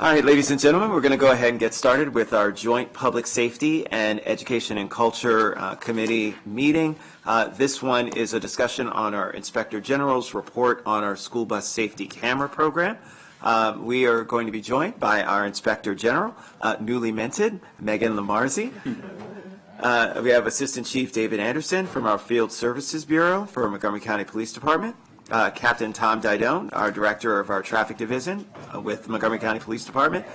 All right, ladies and gentlemen, we're going to go ahead and get started with our joint Public Safety and Education and Culture Committee meeting. This one is a discussion on our Inspector General's report on our school bus safety camera program. We are going to be joined by our Inspector General, newly minted, Megan Lamarzi. We have Assistant Chief David Anderson from our Field Services Bureau for Montgomery County Police Department. Captain Tom Didone, our Director of our Traffic Division with Montgomery County Police Department.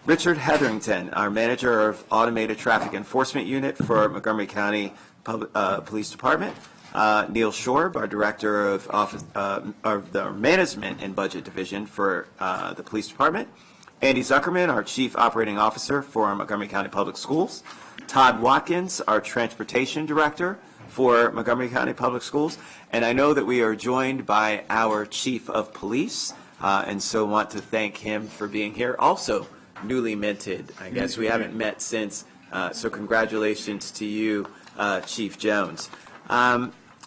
Richard Hetherington, our Manager of Automated Traffic Enforcement Unit for Montgomery County Police Department. Neil Shorb, our Director of the Management and Budget Division for the Police Department. Andy Zuckerman, our Chief Operating Officer for Montgomery County Public Schools. Todd Watkins, our Transportation Director for Montgomery County Public Schools. And I know that we are joined by our Chief of Police, and so want to thank him for being here. Also newly minted. I guess we haven't met since, so congratulations to you, Chief Jones.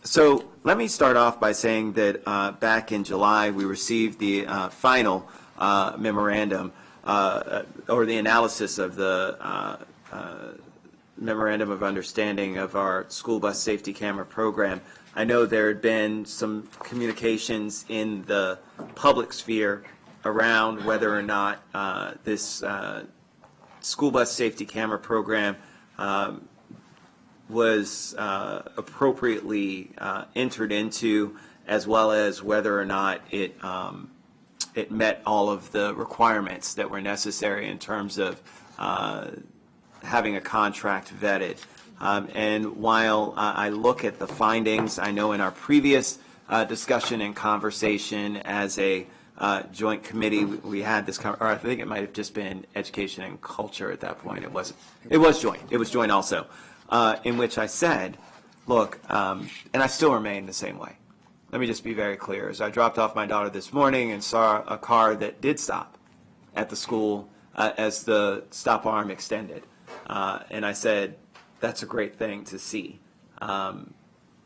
So let me start off by saying that back in July we received the final memorandum or the analysis of the Memorandum of Understanding of our school bus safety camera program. I know there had been some communications in the public sphere around whether or not this school bus safety camera program was appropriately entered into, as well as whether or not it met all of the requirements that were necessary in terms of having a contract vetted. And while I look at the findings, I know in our previous discussion and conversation as a joint committee, we had this, or I think it might have just been Education and Culture at that point. It was joint. It was joint also, in which I said, look, and I still remain the same way. Let me just be very clear. As I dropped off my daughter this morning and saw a car that did stop at the school as the stop arm extended, and I said, that's a great thing to see.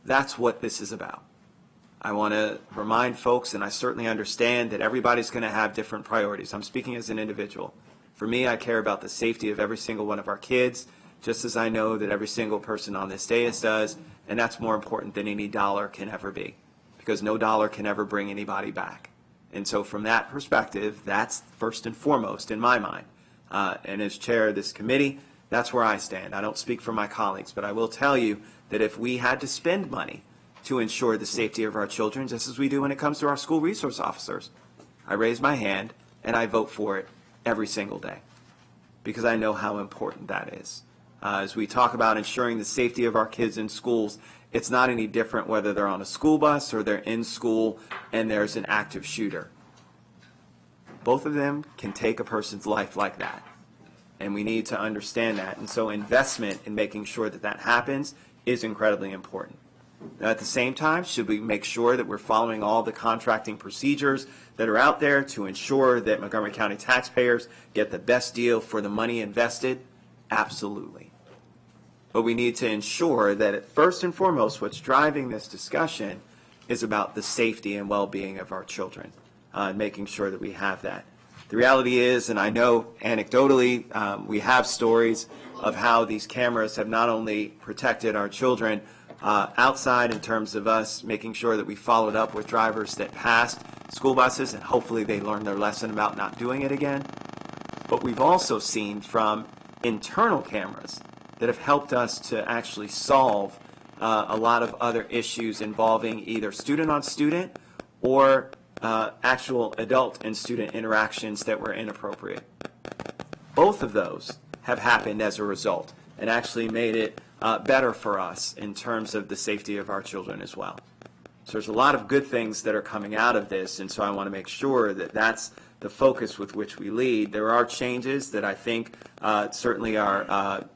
That's what this is about. I want to remind folks, and I certainly understand that everybody's going to have different priorities. I'm speaking as an individual. For me, I care about the safety of every single one of our kids, just as I know that every single person on this dais does, and that's more important than any dollar can ever be, because no dollar can ever bring anybody back. And so from that perspective, that's first and foremost in my mind. And as chair of this committee, that's where I stand. I don't speak for my colleagues, but I will tell you that if we had to spend money to ensure the safety of our children, just as we do when it comes to our school resource officers, I raise my hand and I vote for it every single day, because I know how important that is. As we talk about ensuring the safety of our kids in schools, it's not any different whether they're on a school bus or they're in school and there's an active shooter. Both of them can take a person's life like that. And we need to understand that. And so investment in making sure that that happens is incredibly important. Now, at the same time, should we make sure that we're following all the contracting procedures that are out there to ensure that Montgomery County taxpayers get the best deal for the money invested? Absolutely. But we need to ensure that first and foremost, what's driving this discussion is about the safety and well-being of our children, and making sure that we have that. The reality is, and I know anecdotally, we have stories of how these cameras have not only protected our children outside in terms of us making sure that we followed up with drivers that passed school buses, and hopefully they learned their lesson about not doing it again. But we've also seen from internal cameras that have helped us to actually solve a lot of other issues involving either student on student or actual adult and student interactions that were inappropriate. Both of those have happened as a result and actually made it better for us in terms of the safety of our children as well. So there's a lot of good things that are coming out of this, and so I want to make sure that that's the focus with which we lead. There are changes that I think certainly our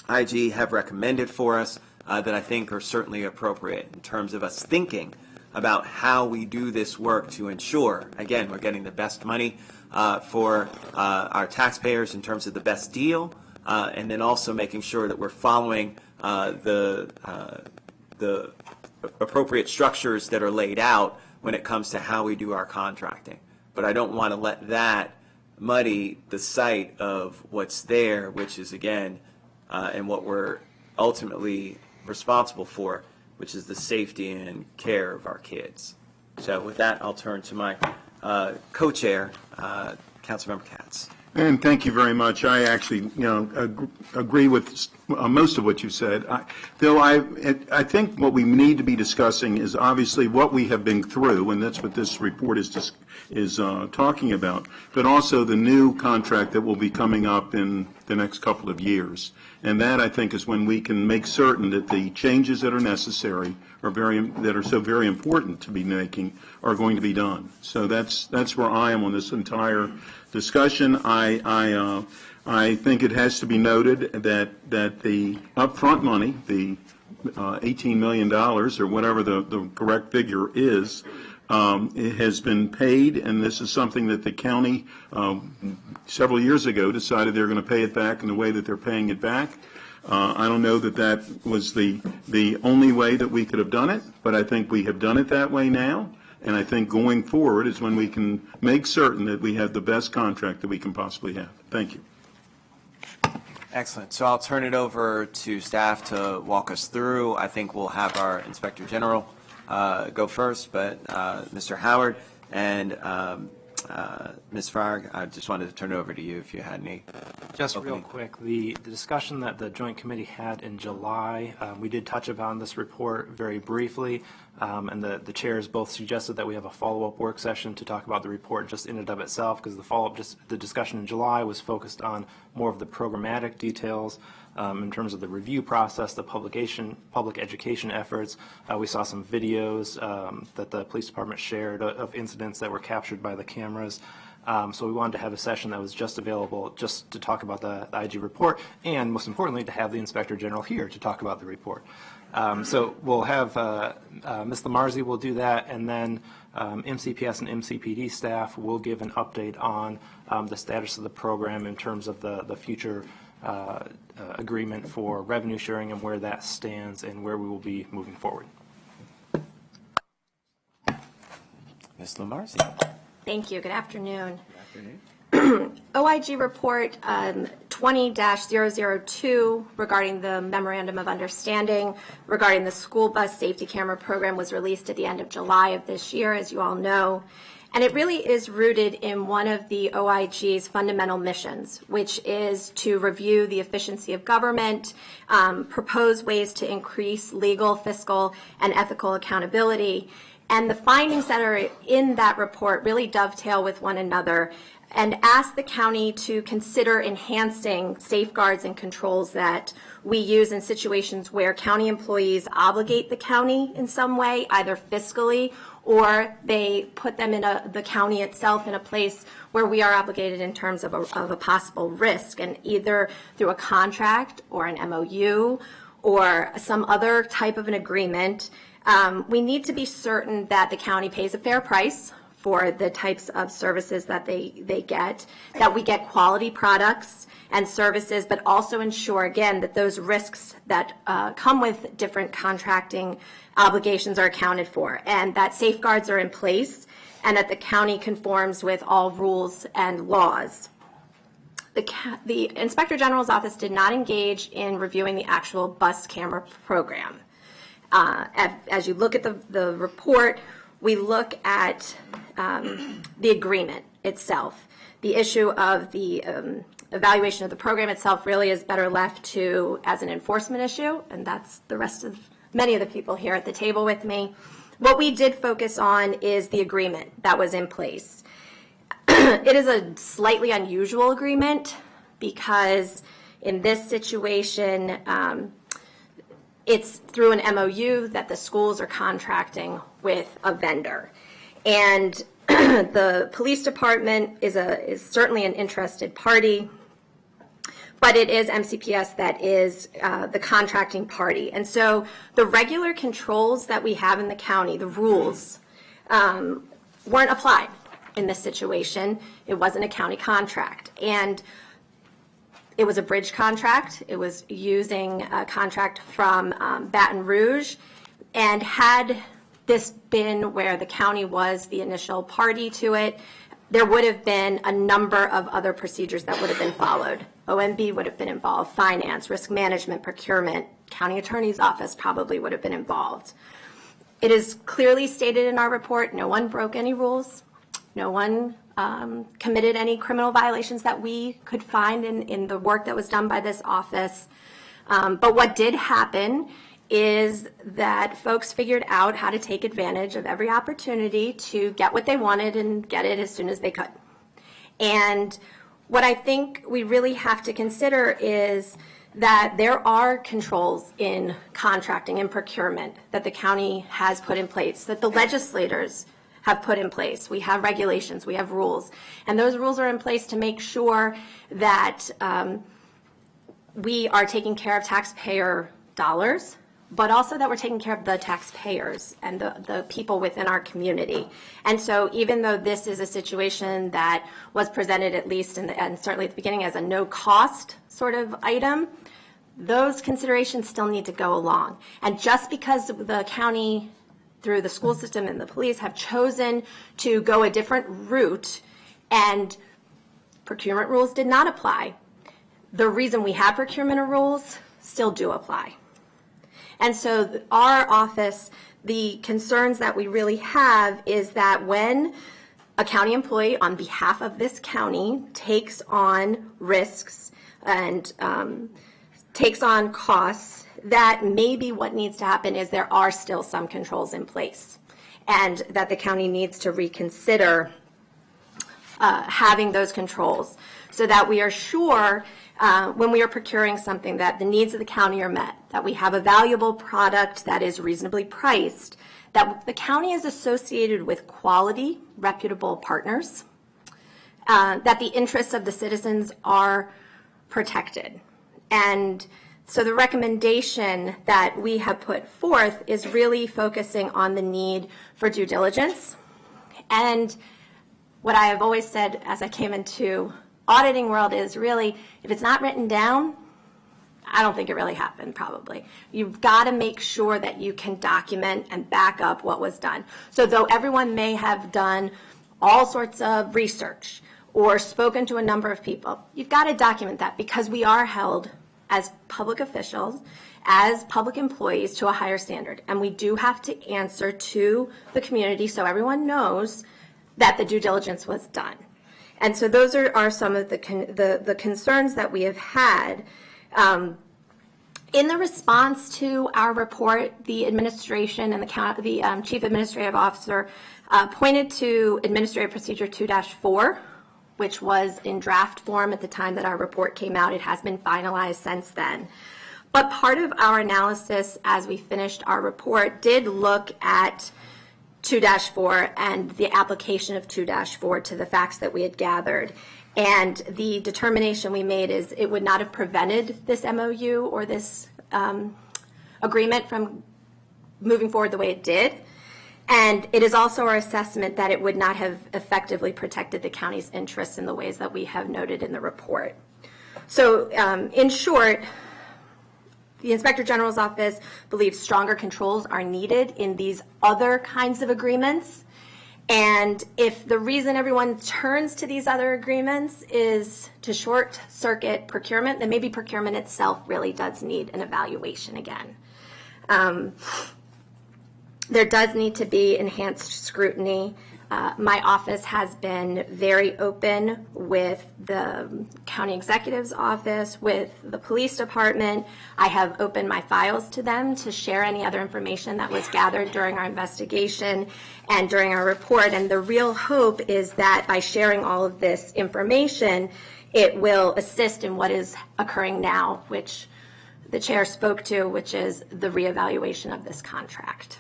IG have recommended for us that I think are certainly appropriate in terms of us thinking about how we do this work to ensure, again, we're getting the best money for our taxpayers in terms of the best deal, and then also making sure that we're following the appropriate structures that are laid out when it comes to how we do our contracting. But I don't want to let that muddy the sight of what's there, which is, again, and what we're ultimately responsible for, which is the safety and care of our kids. So with that, I'll turn to my co-chair, Councilmember Katz. And thank you very much. I actually, agree with most of what you said. I think what we need to be discussing is obviously what we have been through, and that's what this report is talking about, but also the new contract that will be coming up in the next couple of years. And that, I think, is when we can make certain that the changes that are necessary that are so very important to be making are going to be done. So that's where I am on this entire discussion. I think it has to be noted that the upfront money, the $18 million or whatever the correct figure is, it has been paid, and this is something that the county several years ago decided they're going to pay it back in the way that they're paying it back. I don't know that that was the only way that we could have done it, but I think we have done it that way now. And I think going forward is when we can make certain that we have the best contract that we can possibly have. Thank you. Excellent. So I'll turn it over to staff to walk us through. I think we'll have our Inspector General go first, but Mr. Howard and Ms. Farag, I just wanted to turn it over to you if you had any. Just real quick, the discussion that the Joint Committee had in July, we did touch upon this report very briefly, and the chairs both suggested that we have a follow-up work session to talk about the report just in and of itself, because the discussion in July was focused on more of the programmatic details in terms of the review process, the public education efforts. We saw some videos that the police department shared of incidents that were captured by the cameras. So we wanted to have a session that was just available just to talk about the IG report, and most importantly, to have the Inspector General here to talk about the report. So we'll have Ms. Lamarzi will do that, and then MCPS and MCPD staff will give an update on the status of the program in terms of the future agreement for revenue sharing and where that stands and where we will be moving forward. Ms. Lamarzi. Thank you. Good afternoon. Good afternoon. OIG report 20-002 regarding the Memorandum of Understanding regarding the school bus safety camera program was released at the end of July of this year, as you all know. And it really is rooted in one of the OIG's fundamental missions, which is to review the efficiency of government, propose ways to increase legal, fiscal, and ethical accountability. And the findings that are in that report really dovetail with one another and ask the county to consider enhancing safeguards and controls that we use in situations where county employees obligate the county in some way, either fiscally or they put them in the county itself in a place where we are obligated in terms of a possible risk, and either through a contract or an MOU or some other type of an agreement. We need to be certain that the county pays a fair price for the types of services that they get, that we get quality products and services, but also ensure, again, that those risks that come with different contracting obligations are accounted for, and that safeguards are in place, and that the county conforms with all rules and laws. The Inspector General's office did not engage in reviewing the actual bus camera program. As you look at the report, we look at the agreement itself. The issue of the evaluation of the program itself really is better left to as an enforcement issue, and that's the rest of many of the people here at the table with me. What we did focus on is the agreement that was in place. It is a slightly unusual agreement because in this situation, it's through an MOU that the schools are contracting with a vendor. And the police department is certainly an interested party, but it is MCPS that is the contracting party. And so the regular controls that we have in the county, the rules, weren't applied in this situation. It wasn't a county contract. And it was a bridge contract. It was using a contract from Baton Rouge. And had this been where the county was the initial party to it, there would have been a number of other procedures that would have been followed. OMB would have been involved, finance, risk management, procurement, county attorney's office probably would have been involved. It is clearly stated in our report, no one broke any rules, no one committed any criminal violations that we could find in the work that was done by this office. But what did happen is that folks figured out how to take advantage of every opportunity to get what they wanted and get it as soon as they could. And what I think we really have to consider is that there are controls in contracting and procurement that the county has put in place, that the legislators have put in place. We have regulations, we have rules, and those rules are in place to make sure that we are taking care of taxpayer dollars, but also that we're taking care of the taxpayers and the people within our community. And so even though this is a situation that was presented at least and certainly at the beginning as a no cost sort of item, those considerations still need to go along. And just because the county through the school system and the police have chosen to go a different route and procurement rules did not apply, the reason we have procurement rules still do apply. And so our office, the concerns that we really have is that when a county employee on behalf of this county takes on risks and takes on costs, that maybe what needs to happen is there are still some controls in place and that the county needs to reconsider having those controls so that we are sure when we are procuring something that the needs of the county are met, that we have a valuable product that is reasonably priced, that the county is associated with quality, reputable partners, that the interests of the citizens are protected. And so the recommendation that we have put forth is really focusing on the need for due diligence. And what I have always said as I came into auditing world is really, if it's not written down, I don't think it really happened probably. You've got to make sure that you can document and back up what was done. So though everyone may have done all sorts of research or spoken to a number of people, you've got to document that because we are held as public officials, as public employees to a higher standard. And we do have to answer to the community so everyone knows that the due diligence was done. And so those are some of the concerns that we have had. In the response to our report, the administration and the Chief Administrative Officer pointed to Administrative Procedure 2-4, which was in draft form at the time that our report came out. It has been finalized since then. But part of our analysis as we finished our report did look at 2-4 and the application of 2-4 to the facts that we had gathered. And the determination we made is it would not have prevented this MOU or this agreement from moving forward the way it did. And it is also our assessment that it would not have effectively protected the county's interests in the ways that we have noted in the report. So in short, the Inspector General's office believes stronger controls are needed in these other kinds of agreements. And if the reason everyone turns to these other agreements is to short circuit procurement, then maybe procurement itself really does need an evaluation again. There does need to be enhanced scrutiny. My office has been very open with the county executive's office, with the police department. I have opened my files to them to share any other information that was gathered during our investigation and during our report. And the real hope is that by sharing all of this information, it will assist in what is occurring now, which the chair spoke to, which is the reevaluation of this contract.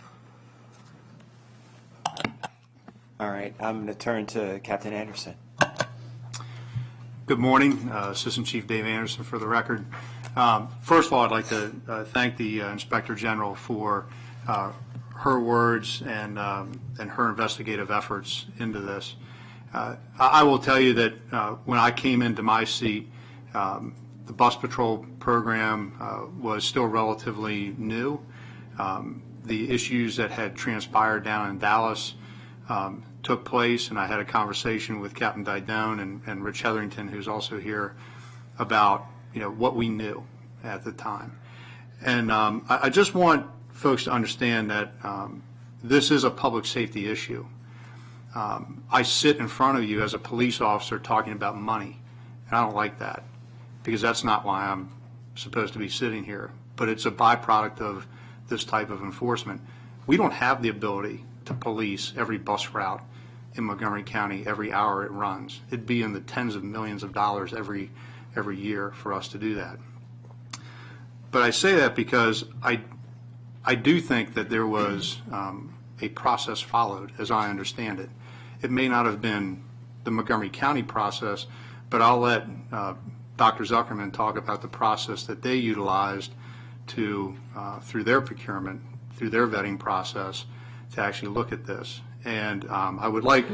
All right, I'm going to turn to Captain Anderson. Good morning, Assistant Chief Dave Anderson for the record. First of all, I'd like to thank the Inspector General for her words and her investigative efforts into this. I will tell you that when I came into my seat, the bus patrol program was still relatively new. The issues that had transpired down in Dallas took place, and I had a conversation with Captain Didone and Rich Hetherington, who's also here, about what we knew at the time. And I just want folks to understand that this is a public safety issue. I sit in front of you as a police officer talking about money, and I don't like that, because that's not why I'm supposed to be sitting here. But it's a byproduct of this type of enforcement. We don't have the ability to police every bus route in Montgomery County every hour it runs. It'd be in the tens of millions of dollars every year for us to do that. But I say that because I do think that there was a process followed, as I understand it. It may not have been the Montgomery County process, but I'll let Dr. Zuckerman talk about the process that they utilized to, through their procurement, through their vetting process, to actually look at this. And I would like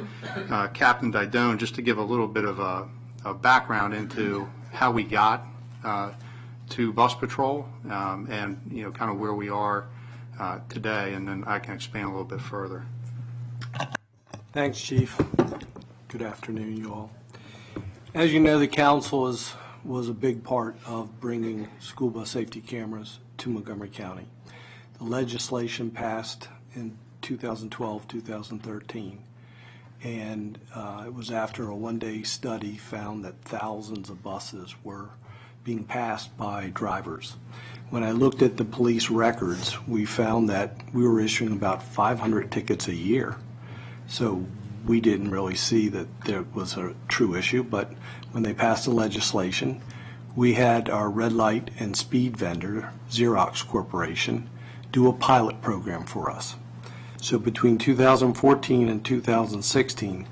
Captain Didone just to give a little bit of a background into how we got to bus patrol and kind of where we are today, and then I can expand a little bit further. Thanks, Chief. Good afternoon, you all. As you know, the council was a big part of bringing school bus safety cameras to Montgomery County. The legislation passed in 2012, 2013, and it was after a one-day study found that thousands of buses were being passed by drivers. When I looked at the police records, we found that we were issuing about 500 tickets a year. So we didn't really see that there was a true issue, but when they passed the legislation, we had our red light and speed vendor, Xerox Corporation, do a pilot program for us. So between 2014 and 2016,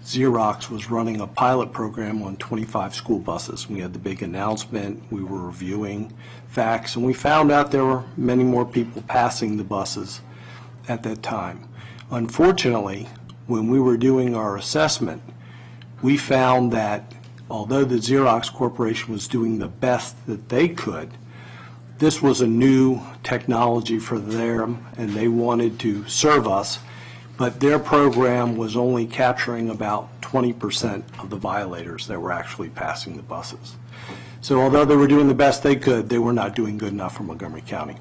Xerox was running a pilot program on 25 school buses. We had the big announcement, we were reviewing facts, and we found out there were many more people passing the buses at that time. Unfortunately, when we were doing our assessment, we found that although the Xerox Corporation was doing the best that they could, this was a new technology for them, and they wanted to serve us, but their program was only capturing about 20% of the violators that were actually passing the buses. So although they were doing the best they could, they were not doing good enough for Montgomery County.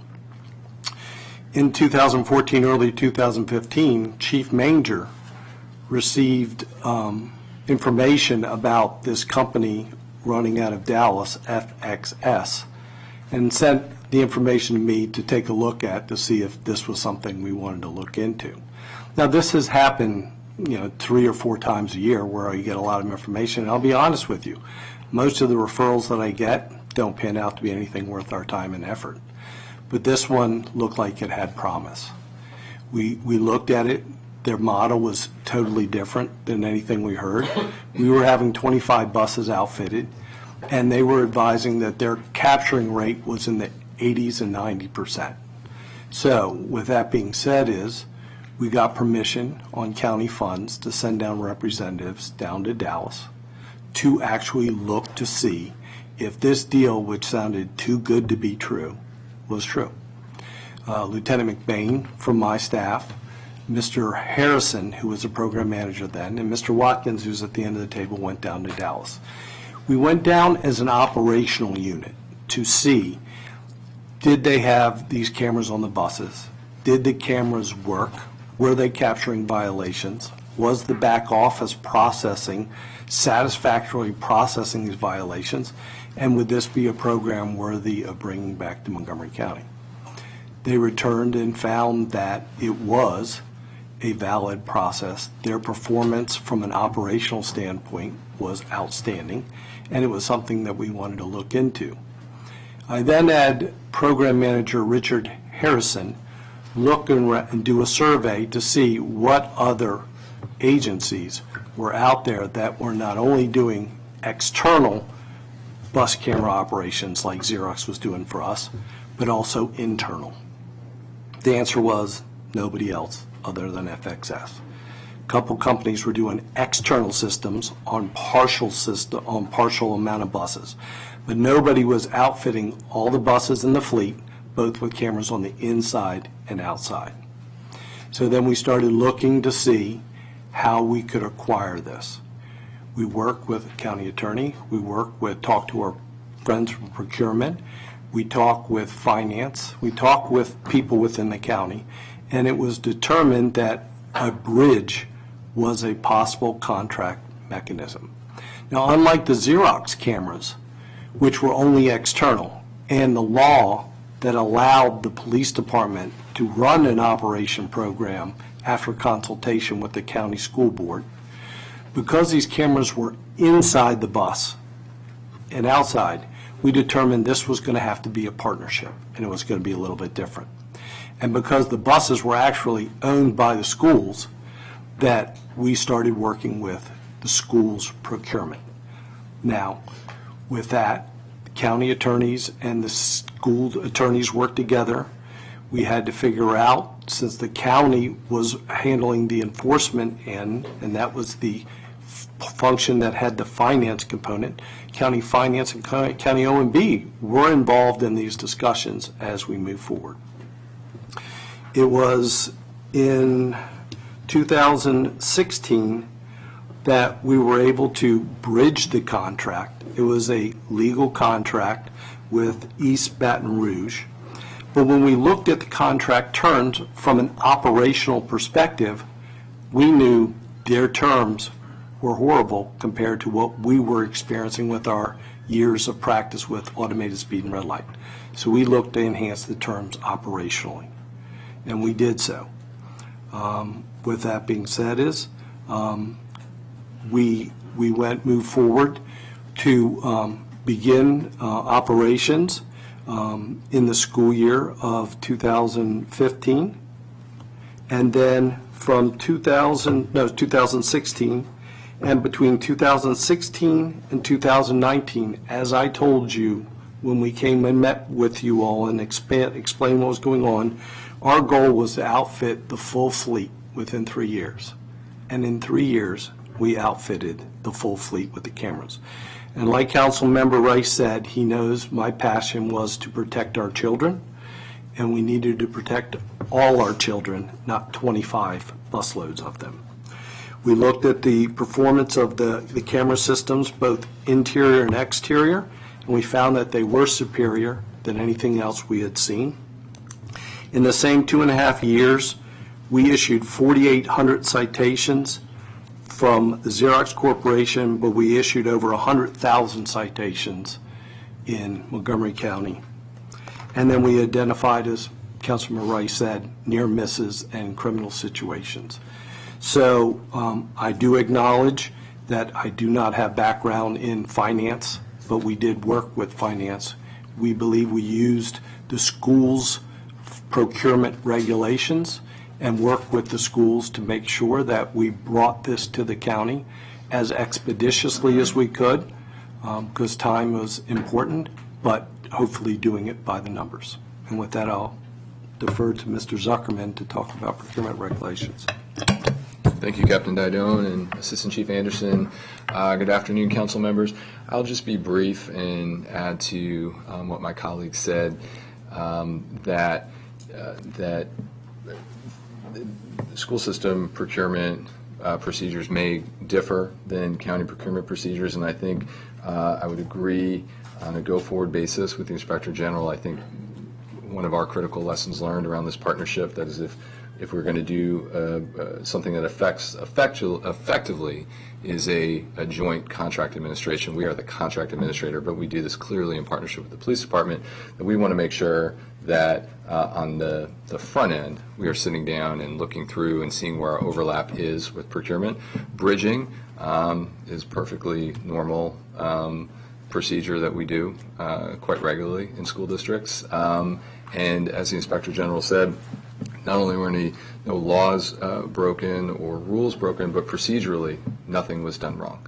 In 2014, early 2015, Chief Manger received information about this company running out of Dallas, FXS, and sent the information to me to take a look at to see if this was something we wanted to look into. Now, this has happened, 3 or 4 times a year where you get a lot of information, and I'll be honest with you, most of the referrals that I get don't pan out to be anything worth our time and effort. But this one looked like it had promise. We looked at it. Their model was totally different than anything we heard. We were having 25 buses outfitted, and they were advising that their capturing rate was in the 80s and 90%. So with that being said we got permission on county funds to send down representatives down to Dallas to actually look to see if this deal, which sounded too good to be true, was true. Lieutenant McBain from my staff, Mr. Harrison, who was a program manager then, and Mr. Watkins, who's at the end of the table, went down to Dallas. We went down as an operational unit to see, did they have these cameras on the buses? Did the cameras work? Were they capturing violations? Was the back office processing, satisfactorily processing these violations? And would this be a program worthy of bringing back to Montgomery County? They returned and found that it was a valid process. Their performance from an operational standpoint was outstanding, and it was something that we wanted to look into. I then had Program Manager Richard Harrison look and do a survey to see what other agencies were out there that were not only doing external bus camera operations like Xerox was doing for us, but also internal. The answer was nobody else other than FXS. A couple companies were doing external systems on partial amount of buses, but nobody was outfitting all the buses in the fleet, both with cameras on the inside and outside. So then we started looking to see how we could acquire this. We work with the county attorney, talk to our friends from procurement, we talk with finance, we talk with people within the county, and it was determined that a bridge was a possible contract mechanism. Now, unlike the Xerox cameras, which were only external, and the law that allowed the police department to run an operation program after consultation with the county school board, because these cameras were inside the bus and outside, we determined this was going to have to be a partnership, and it was going to be a little bit different. And because the buses were actually owned by the schools, that we started working with the school's procurement. Now, with that, the county attorneys and the school attorneys worked together. We had to figure out, since the county was handling the enforcement end, and that was the function that had the finance component, county finance and county O&B were involved in these discussions as we move forward. It was in 2016 that we were able to bridge the contract. It was a legal contract with East Baton Rouge. But when we looked at the contract terms from an operational perspective, we knew their terms were horrible compared to what we were experiencing with our years of practice with automated speed and red light. So we looked to enhance the terms operationally, and we did so. With that being said, we moved forward to begin operations in the school year of 2015, and then from 2016, and between 2016 and 2019, as I told you when we came and met with you all and explained what was going on, our goal was to outfit the full fleet within 3 years. And in 3 years, we outfitted the full fleet with the cameras. And like Councilmember Rice said, he knows my passion was to protect our children, and we needed to protect all our children, not 25 busloads of them. We looked at the performance of the camera systems, both interior and exterior, and we found that they were superior than anything else we had seen. In the same 2.5 years, we issued 4,800 citations from the Xerox Corporation, but we issued over 100,000 citations in Montgomery County. And then we identified, as Councilman Rice said, near misses and criminal situations. So I do acknowledge that I do not have background in finance, but we did work with finance. We believe we used the school's procurement regulations and worked with the schools to make sure that we brought this to the county as expeditiously as we could, because time was important, but hopefully doing it by the numbers. And with that, I'll defer to Mr. Zuckerman to talk about procurement regulations. Thank you, Captain Didone and Assistant Chief Anderson. Good afternoon, council members. I'll just be brief and add to what my colleagues said, that the school system procurement procedures may differ than county procurement procedures, and I think I would agree on a go-forward basis with the Inspector General. I think one of our critical lessons learned around this partnership, that is, if we're going to do something that effectively is a joint contract administration. We are the contract administrator, but we do this clearly in partnership with the police department, that we want to make sure that on the front end, we are sitting down and looking through and seeing where our overlap is with procurement. Bridging is perfectly normal procedure that we do quite regularly in school districts. And as the Inspector General said, not only were no laws broken or rules broken, but procedurally, nothing was done wrong.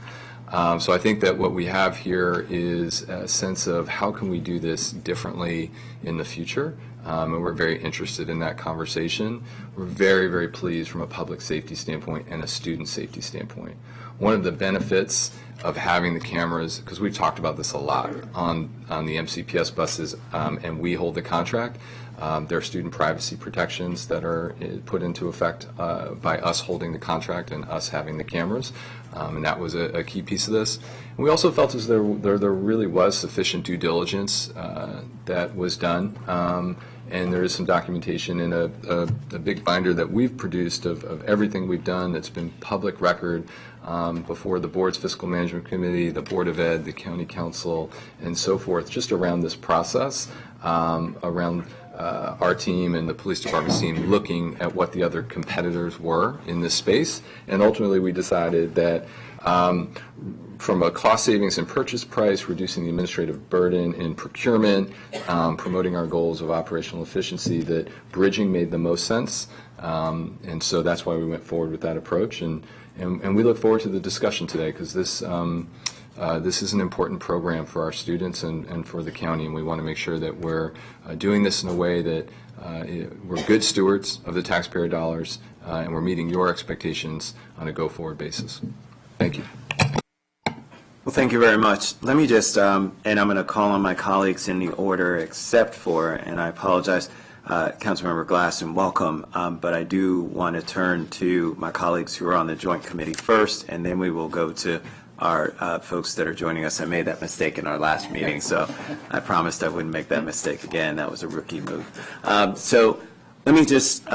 So I think that what we have here is a sense of how can we do this differently in the future, and we're very interested in that conversation. We're very, very pleased from a public safety standpoint and a student safety standpoint. One of the benefits of having the cameras, because we've talked about this a lot on the MCPS buses, and we hold the contract, There are student privacy protections that are put into effect by us holding the contract and us having the cameras, and that was a key piece of this. And we also felt as though there really was sufficient due diligence that was done. And there is some documentation in a big binder that we've produced of everything we've done that's been public record before the board's fiscal management committee, the Board of Ed, the county council, and so forth, just around this process, around our team and the police department's team looking at what the other competitors were in this space. And ultimately, we decided that from a cost savings and purchase price, reducing the administrative burden in procurement, promoting our goals of operational efficiency, that bridging made the most sense. And so that's why we went forward with that approach. And we look forward to the discussion today, because this is an important program for our students and for the county, and we want to make sure that we're doing this in a way that we're good stewards of the taxpayer dollars, and we're meeting your expectations on a go-forward basis. Thank you. Well, thank you very much. Let me just, and I'm going to call on my colleagues in the order except for, and I apologize, Councilmember Glass, and welcome, but I do want to turn to my colleagues who are on the Joint Committee first, and then we will go to our folks that are joining us. I made that mistake in our last meeting, so I promised I wouldn't make that mistake again. That was a rookie move. So let me just,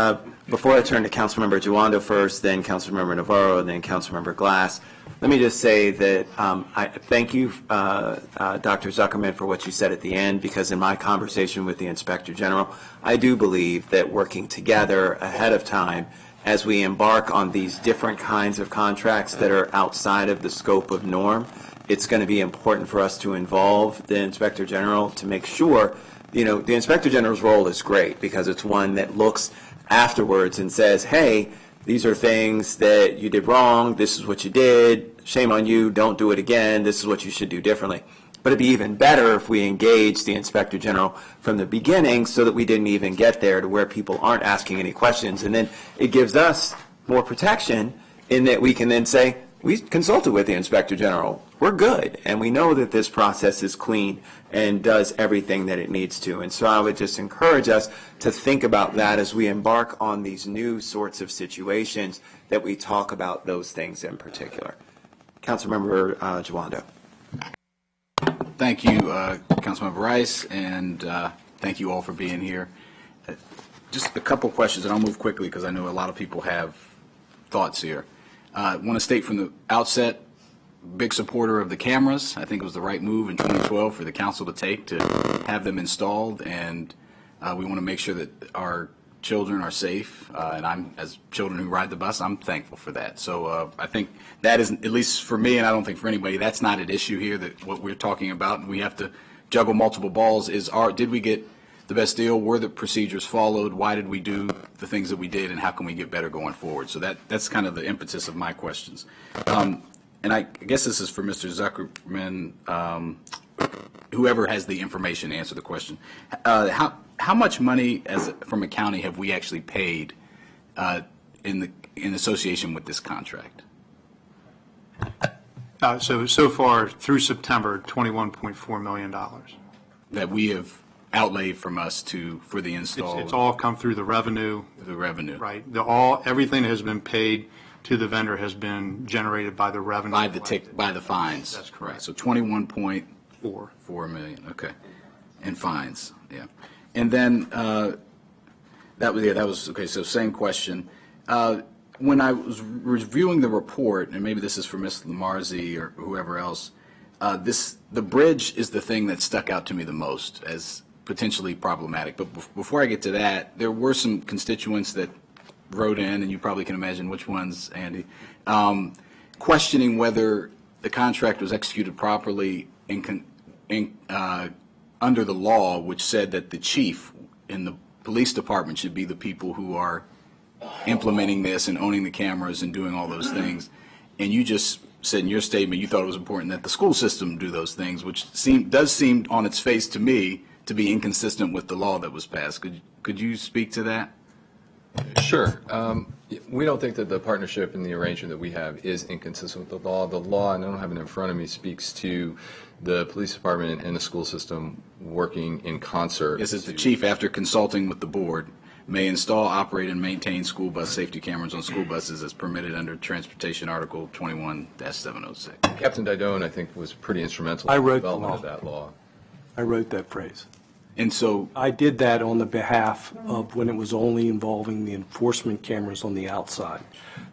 before I turn to Councilmember Juando first, then Councilmember Navarro, and then Councilmember Glass, let me just say that I thank you, Dr. Zuckerman, for what you said at the end, because in my conversation with the Inspector General, I do believe that working together ahead of time as we embark on these different kinds of contracts that are outside of the scope of norm, it's going to be important for us to involve the Inspector General to make sure, the Inspector General's role is great because it's one that looks afterwards and says, hey, these are things that you did wrong, this is what you did, shame on you, don't do it again, this is what you should do differently. But it'd be even better if we engage the Inspector General from the beginning so that we didn't even get there to where people aren't asking any questions. And then it gives us more protection in that we can then say, we consulted with the Inspector General, we're good, and we know that this process is clean and does everything that it needs to. And so I would just encourage us to think about that as we embark on these new sorts of situations, that we talk about those things in particular. Councilmember Juando. Thank you, Councilmember Rice, and thank you all for being here. Just a couple questions, and I'll move quickly because I know a lot of people have thoughts here. I want to state from the outset, big supporter of the cameras. I think it was the right move in 2012 for the council to take to have them installed, and we want to make sure that our children are safe, and I'm, as children who ride the bus, I'm thankful for that. So I think that is, at least for me, and I don't think for anybody, that's not an issue here, that what we're talking about, and we have to juggle multiple balls, is did we get the best deal? Were the procedures followed? Why did we do the things that we did, and how can we get better going forward? So that's kind of the impetus of my questions. And I guess this is for Mr. Zuckerman, whoever has the information to answer the question. How much money from a county have we actually paid in association with this contract? So far through September, $21.4 million. That we have outlaid from us for the install. It's all come through the revenue. The revenue. Right. Everything that has been paid to the vendor has been generated by the revenue. By the fines. That's correct. So 21.4 million. Okay. And fines. Yeah. And then that was okay. So same question. When I was reviewing the report, and maybe this is for Ms. Lamarzi or whoever else, the bridge is the thing that stuck out to me the most as potentially problematic. But before I get to that, there were some constituents that wrote in, and you probably can imagine which ones, Andy, questioning whether the contract was executed properly under the law, which said that the chief in the police department should be the people who are implementing this and owning the cameras and doing all those things. And you just said in your statement you thought it was important that the school system do those things, which does seem on its face to me to be inconsistent with the law that was passed. Could you speak to that? Sure. We don't think that the partnership and the arrangement that we have is inconsistent with the law. The law, and I don't have it in front of me, speaks to the police department and the school system working in concert. Yes, it's the chief, after consulting with the board, may install, operate, and maintain school bus safety cameras on school buses as permitted under Transportation Article 21-706. Captain Didone, I think, was pretty instrumental I in the wrote the development law. of that law. I wrote that phrase. And so, I did that on the behalf of when it was only involving the enforcement cameras on the outside.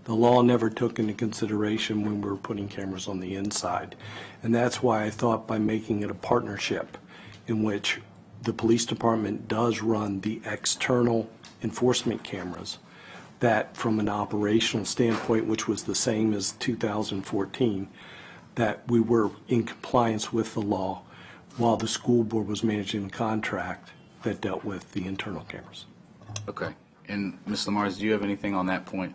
The law never took into consideration when we were putting cameras on the inside. And that's why I thought by making it a partnership in which the police department does run the external enforcement cameras, that from an operational standpoint, which was the same as 2014, that we were in compliance with the law while the school board was managing the contract that dealt with the internal cameras. okay. And Ms. Lamars, do you have anything on that point?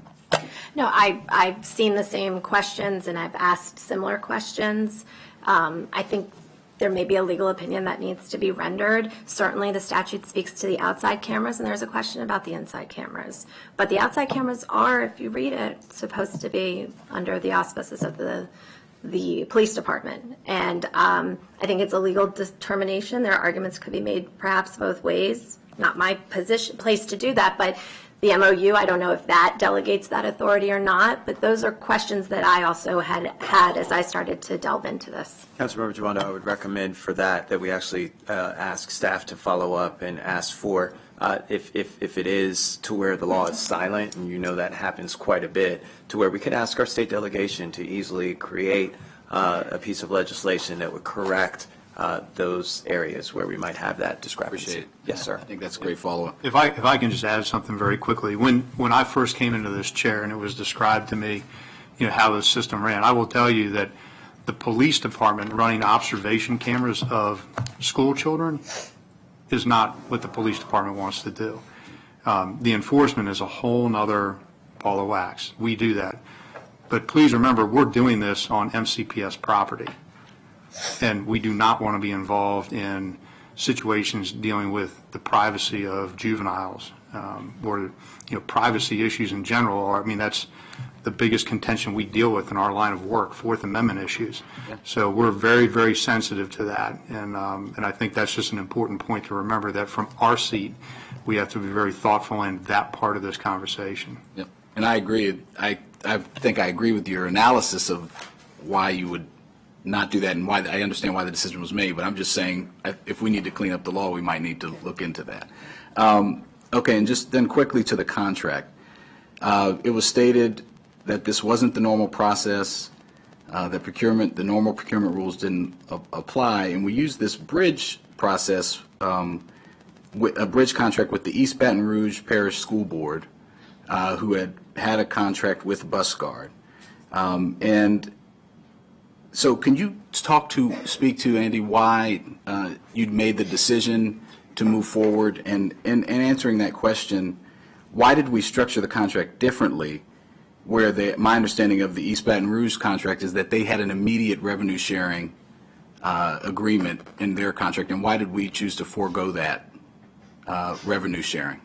No, I've seen the same questions and I've asked similar questions. I think there may be a legal opinion that needs to be rendered. Certainly, the statute speaks to the outside cameras, and there's a question about the inside cameras. But the outside cameras are, if you read it, supposed to be under the auspices of the police department. And I think it's a legal determination. There are arguments could be made perhaps both ways. Not my place to do that, but the MOU, I don't know if that delegates that authority or not, but those are questions that I also had as I started to delve into this. Councilmember Giondo, I would recommend for that we actually ask staff to follow up and ask for, if it is to where the law is silent, and you know that happens quite a bit, to where we could ask our state delegation to easily create a piece of legislation that would correct those areas where we might have that discrepancy. Appreciate it. Yes, sir. I think that's a great follow-up. If I can just add something very quickly, when I first came into this chair and it was described to me, how the system ran, I will tell you that the police department running observation cameras of school children is not what the police department wants to do. The enforcement is a whole nother ball of wax. We do that. But please remember, we're doing this on MCPS property. And we do not want to be involved in situations dealing with the privacy of juveniles or privacy issues in general. That's the biggest contention we deal with in our line of work, Fourth Amendment issues. Yeah. So we're very, very sensitive to that. And I think that's just an important point to remember, that from our seat, we have to be very thoughtful in that part of this conversation. Yep. And I agree. I think I agree with your analysis of why you would not do that, and why I understand why the decision was made, but I'm just saying if we need to clean up the law, we might need to look into that. Okay, and just then quickly to the contract. It was stated that this wasn't the normal process, that the normal procurement rules didn't apply, and we used this bridge process, with a bridge contract with the East Baton Rouge Parish School Board, who had a contract with BusGuard. And so can you speak to, Andy, why you'd made the decision to move forward? And answering that question, why did we structure the contract differently, where my understanding of the East Baton Rouge contract is that they had an immediate revenue sharing agreement in their contract, and why did we choose to forego that revenue sharing?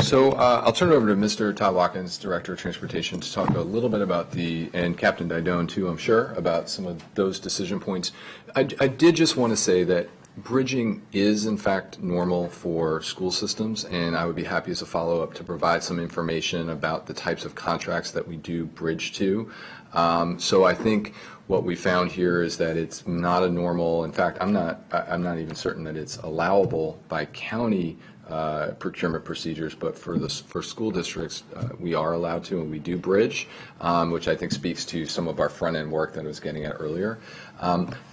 So I'll turn it over to Mr. Todd Watkins, Director of Transportation, to talk a little bit about and Captain Didone too, I'm sure, about some of those decision points. I did just want to say that bridging is in fact normal for school systems, and I would be happy as a follow-up to provide some information about the types of contracts that we do bridge to. So I think what we found here is that it's not a normal, in fact, I'm not even certain that it's allowable by county procurement procedures, but for school districts, we are allowed to, and we do bridge, which I think speaks to some of our front-end work that I was getting at earlier.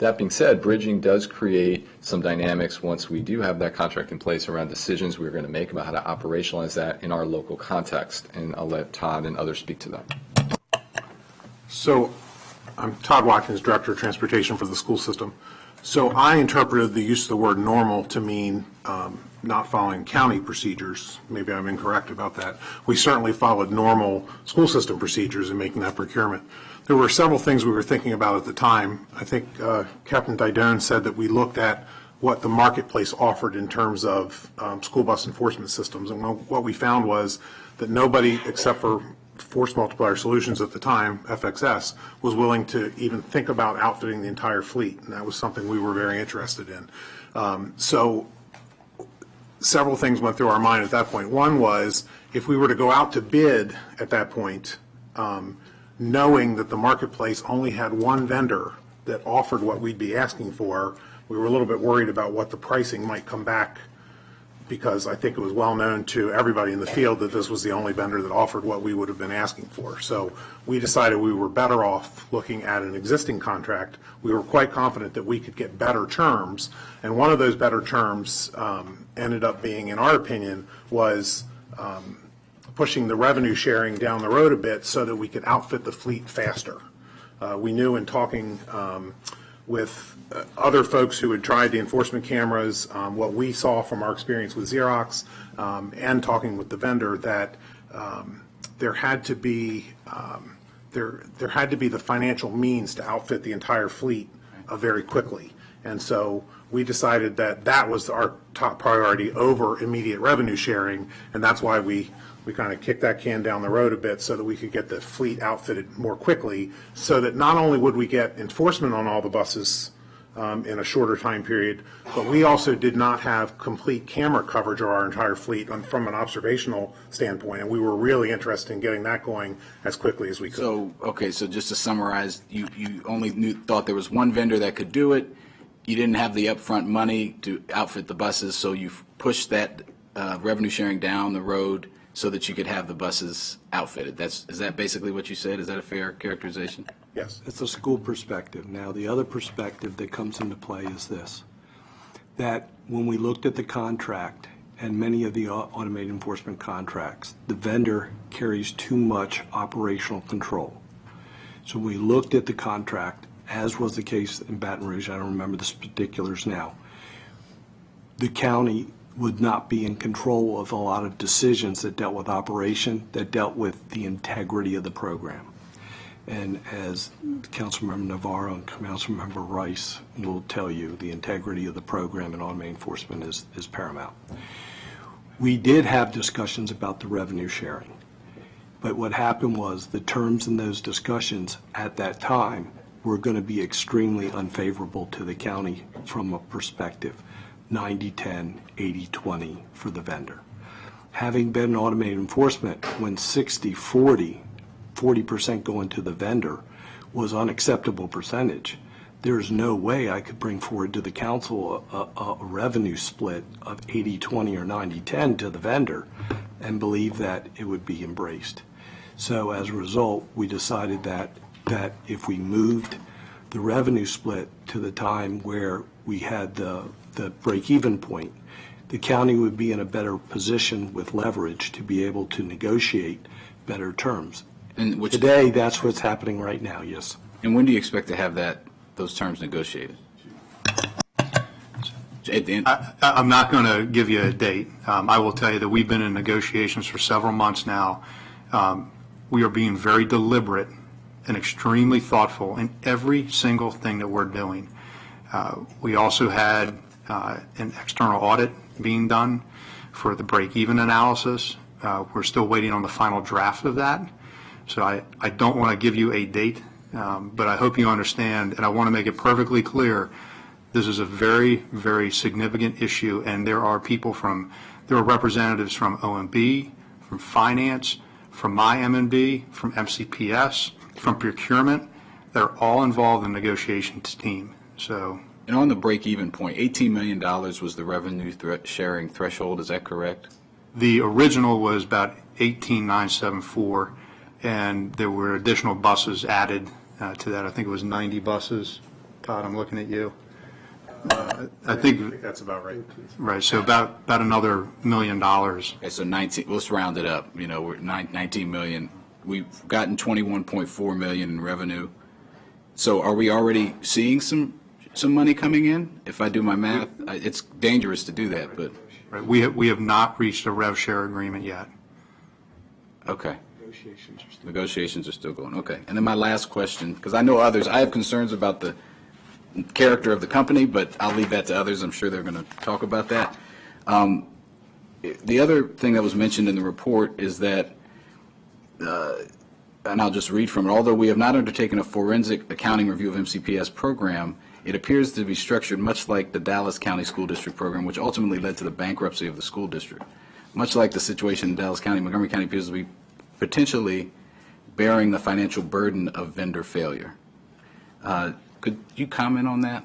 That being said, bridging does create some dynamics once we do have that contract in place around decisions we're going to make about how to operationalize that in our local context, and I'll let Todd and others speak to that. So I'm Todd Watkins, Director of Transportation for the school system. So I interpreted the use of the word normal to mean not following county procedures. Maybe I'm incorrect about that. We certainly followed normal school system procedures in making that procurement. There were several things we were thinking about at the time. I think Captain Didone said that we looked at what the marketplace offered in terms of school bus enforcement systems. And what we found was that nobody except for Force Multiplier Solutions at the time, FXS, was willing to even think about outfitting the entire fleet. And that was something we were very interested in. So several things went through our mind at that point. One was, if we were to go out to bid at that point, knowing that the marketplace only had one vendor that offered what we'd be asking for, we were a little bit worried about what the pricing might come back, because I think it was well known to everybody in the field that this was the only vendor that offered what we would have been asking for. So we decided we were better off looking at an existing contract. We were quite confident that we could get better terms, and one of those better terms ended up being, in our opinion, was pushing the revenue sharing down the road a bit so that we could outfit the fleet faster. We knew in talking with other folks who had tried the enforcement cameras, what we saw from our experience with Xerox, and talking with the vendor, that there had to be the financial means to outfit the entire fleet very quickly. And so we decided that that was our top priority over immediate revenue sharing, and that's why we kind of kicked that can down the road a bit so that we could get the fleet outfitted more quickly, so that not only would we get enforcement on all the buses in a shorter time period, but we also did not have complete camera coverage of our entire fleet from an observational standpoint, and we were really interested in getting that going as quickly as we could. So, okay, so just to summarize, you only thought there was one vendor that could do it. You didn't have the upfront money to outfit the buses, so you pushed that revenue sharing down the road so that you could have the buses outfitted. Is that basically what you said? Is that a fair characterization? Yes. It's a school perspective. Now, the other perspective that comes into play is this, that when we looked at the contract and many of the automated enforcement contracts, the vendor carries too much operational control. So we looked at the contract, as was the case in Baton Rouge, I don't remember the particulars now, the county would not be in control of a lot of decisions that dealt with operation, that dealt with the integrity of the program. And as Councilmember Navarro and Councilmember Rice will tell you, the integrity of the program in automated enforcement is paramount. We did have discussions about the revenue sharing, but what happened was the terms in those discussions at that time were going to be extremely unfavorable to the county from a perspective, 90-10, 80-20 for the vendor. Having been in automated enforcement, when 40% going to the vendor was unacceptable percentage, there's no way I could bring forward to the council a revenue split of 80-20 or 90-10 to the vendor and believe that it would be embraced. So as a result, we decided that if we moved the revenue split to the time where we had the break-even point, the county would be in a better position with leverage to be able to negotiate better terms. And Today, that's what's happening right now, yes. And when do you expect to have those terms negotiated? At the end? I'm not going to give you a date. I will tell you that we've been in negotiations for several months now. We are being very deliberate and extremely thoughtful in every single thing that we're doing. We also had an external audit being done for the break-even analysis. We're still waiting on the final draft of that. So I don't want to give you a date, but I hope you understand, and I want to make it perfectly clear, this is a very, very significant issue, and there are representatives from OMB, from finance, from MyMNB, from MCPS, from procurement, that are all involved in the negotiations team. So. And on the break-even point, $18 million was the revenue sharing threshold, is that correct? The original was about 18,974, and there were additional buses added to that. I think it was 90 buses. Todd, I'm looking at you. I think that's about right. Right, so about another $1 million. Okay, so 19, let's round it up, we're 19 million. We've gotten 21.4 million in revenue. So are we already seeing some money coming in? If I do my math, it's dangerous to do that, but. Right, we have not reached a rev share agreement yet. Okay. Negotiations are still going. Okay. And then my last question, because I know others, I have concerns about character of the company, but I'll leave that to others. I'm sure they're going to talk about that. The other thing that was mentioned in the report is that, and I'll just read from it, although we have not undertaken a forensic accounting review of MCPS program, it appears to be structured much like the Dallas County School District program, which ultimately led to the bankruptcy of the school district. Much like the situation in Dallas County, Montgomery County appears to be potentially bearing the financial burden of vendor failure. Could you comment on that?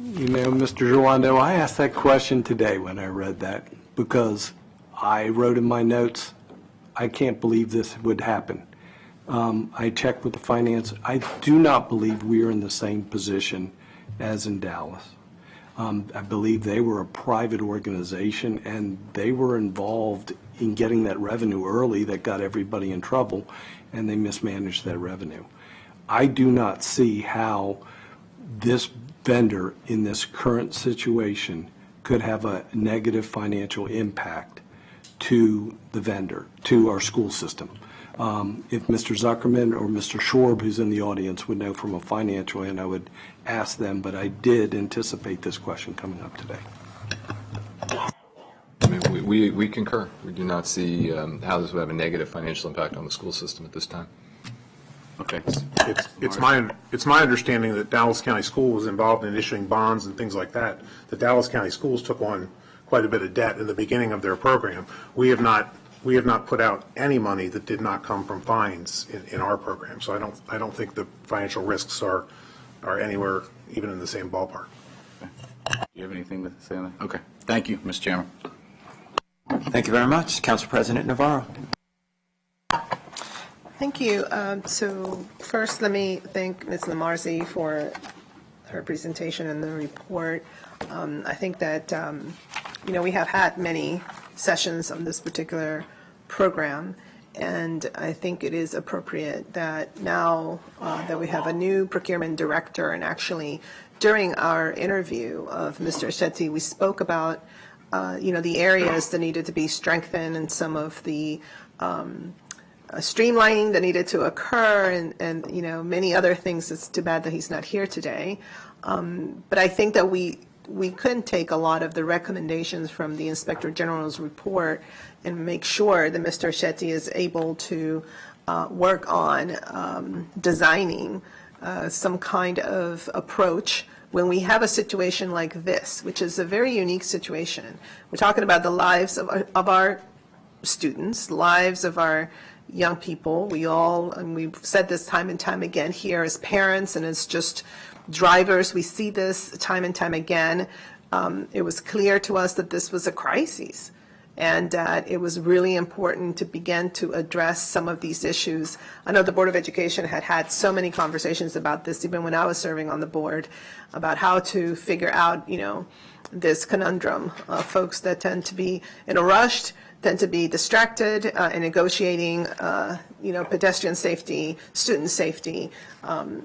You know, Mr. Girondo, I asked that question today when I read that, because I wrote in my notes, I can't believe this would happen. I checked with the finance. I do not believe we are in the same position as in Dallas. I believe they were a private organization, and they were involved in getting that revenue early that got everybody in trouble, and they mismanaged that revenue. I do not see how this vendor in this current situation could have a negative financial impact to the vendor, to our school system. If Mr. Zuckerman or Mr. Schorb, who's in the audience, would know from a financial end, I would ask them, but I did anticipate this question coming up today. I mean, we concur. We do not see how this would have a negative financial impact on the school system at this time. Okay. It's my understanding that Dallas County School was involved in issuing bonds and things like that. The Dallas County Schools took on quite a bit of debt in the beginning of their program. We have not put out any money that did not come from fines in our program. So I don't think the financial risks are anywhere even in the same ballpark. Do you have anything to say on that? Okay. Thank you, Mr. Chairman. Thank you very much. Council President Navarro. Thank you. So first, let me thank Ms. Lamarzi for her presentation and the report. I think that, we have had many sessions on this particular program, and I think it is appropriate that now that we have a new procurement director, and actually during our interview of Mr. Shetty, we spoke about, the areas that needed to be strengthened and some of the streamlining that needed to occur, and many other things. It's too bad that he's not here today. But I think that we couldn't take a lot of the recommendations from the Inspector General's report and make sure that Mr. Shetty is able to work on designing some kind of approach when we have a situation like this, which is a very unique situation. We're talking about the lives of our students, lives of our young people. And we've said this time and time again here as parents and as just drivers, we see this time and time again. It was clear to us that this was a crisis, and that it was really important to begin to address some of these issues. I know the Board of Education had so many conversations about this, even when I was serving on the board, about how to figure out, this conundrum of folks that tend to be in a rush, tend to be distracted in negotiating, pedestrian safety, student safety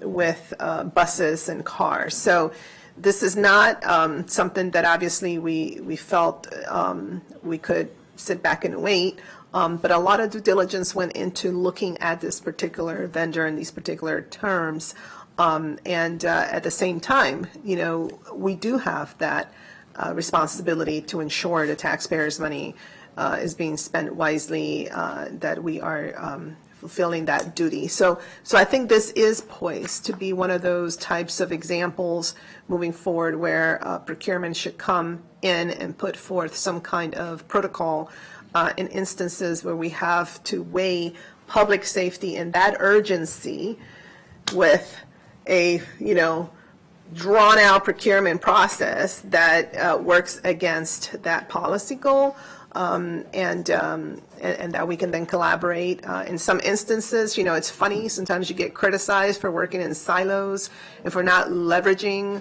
with buses and cars. So this is not something that obviously we felt we could sit back and wait, but a lot of due diligence went into looking at this particular vendor in these particular terms. And at the same time, we do have that responsibility to ensure the taxpayers' money is being spent wisely, that we are fulfilling that duty. So I think this is poised to be one of those types of examples moving forward where procurement should come in and put forth some kind of protocol in instances where we have to weigh public safety and that urgency with a, drawn out procurement process that works against that policy goal. And that we can then collaborate. In some instances, it's funny, sometimes you get criticized for working in silos, if we're not leveraging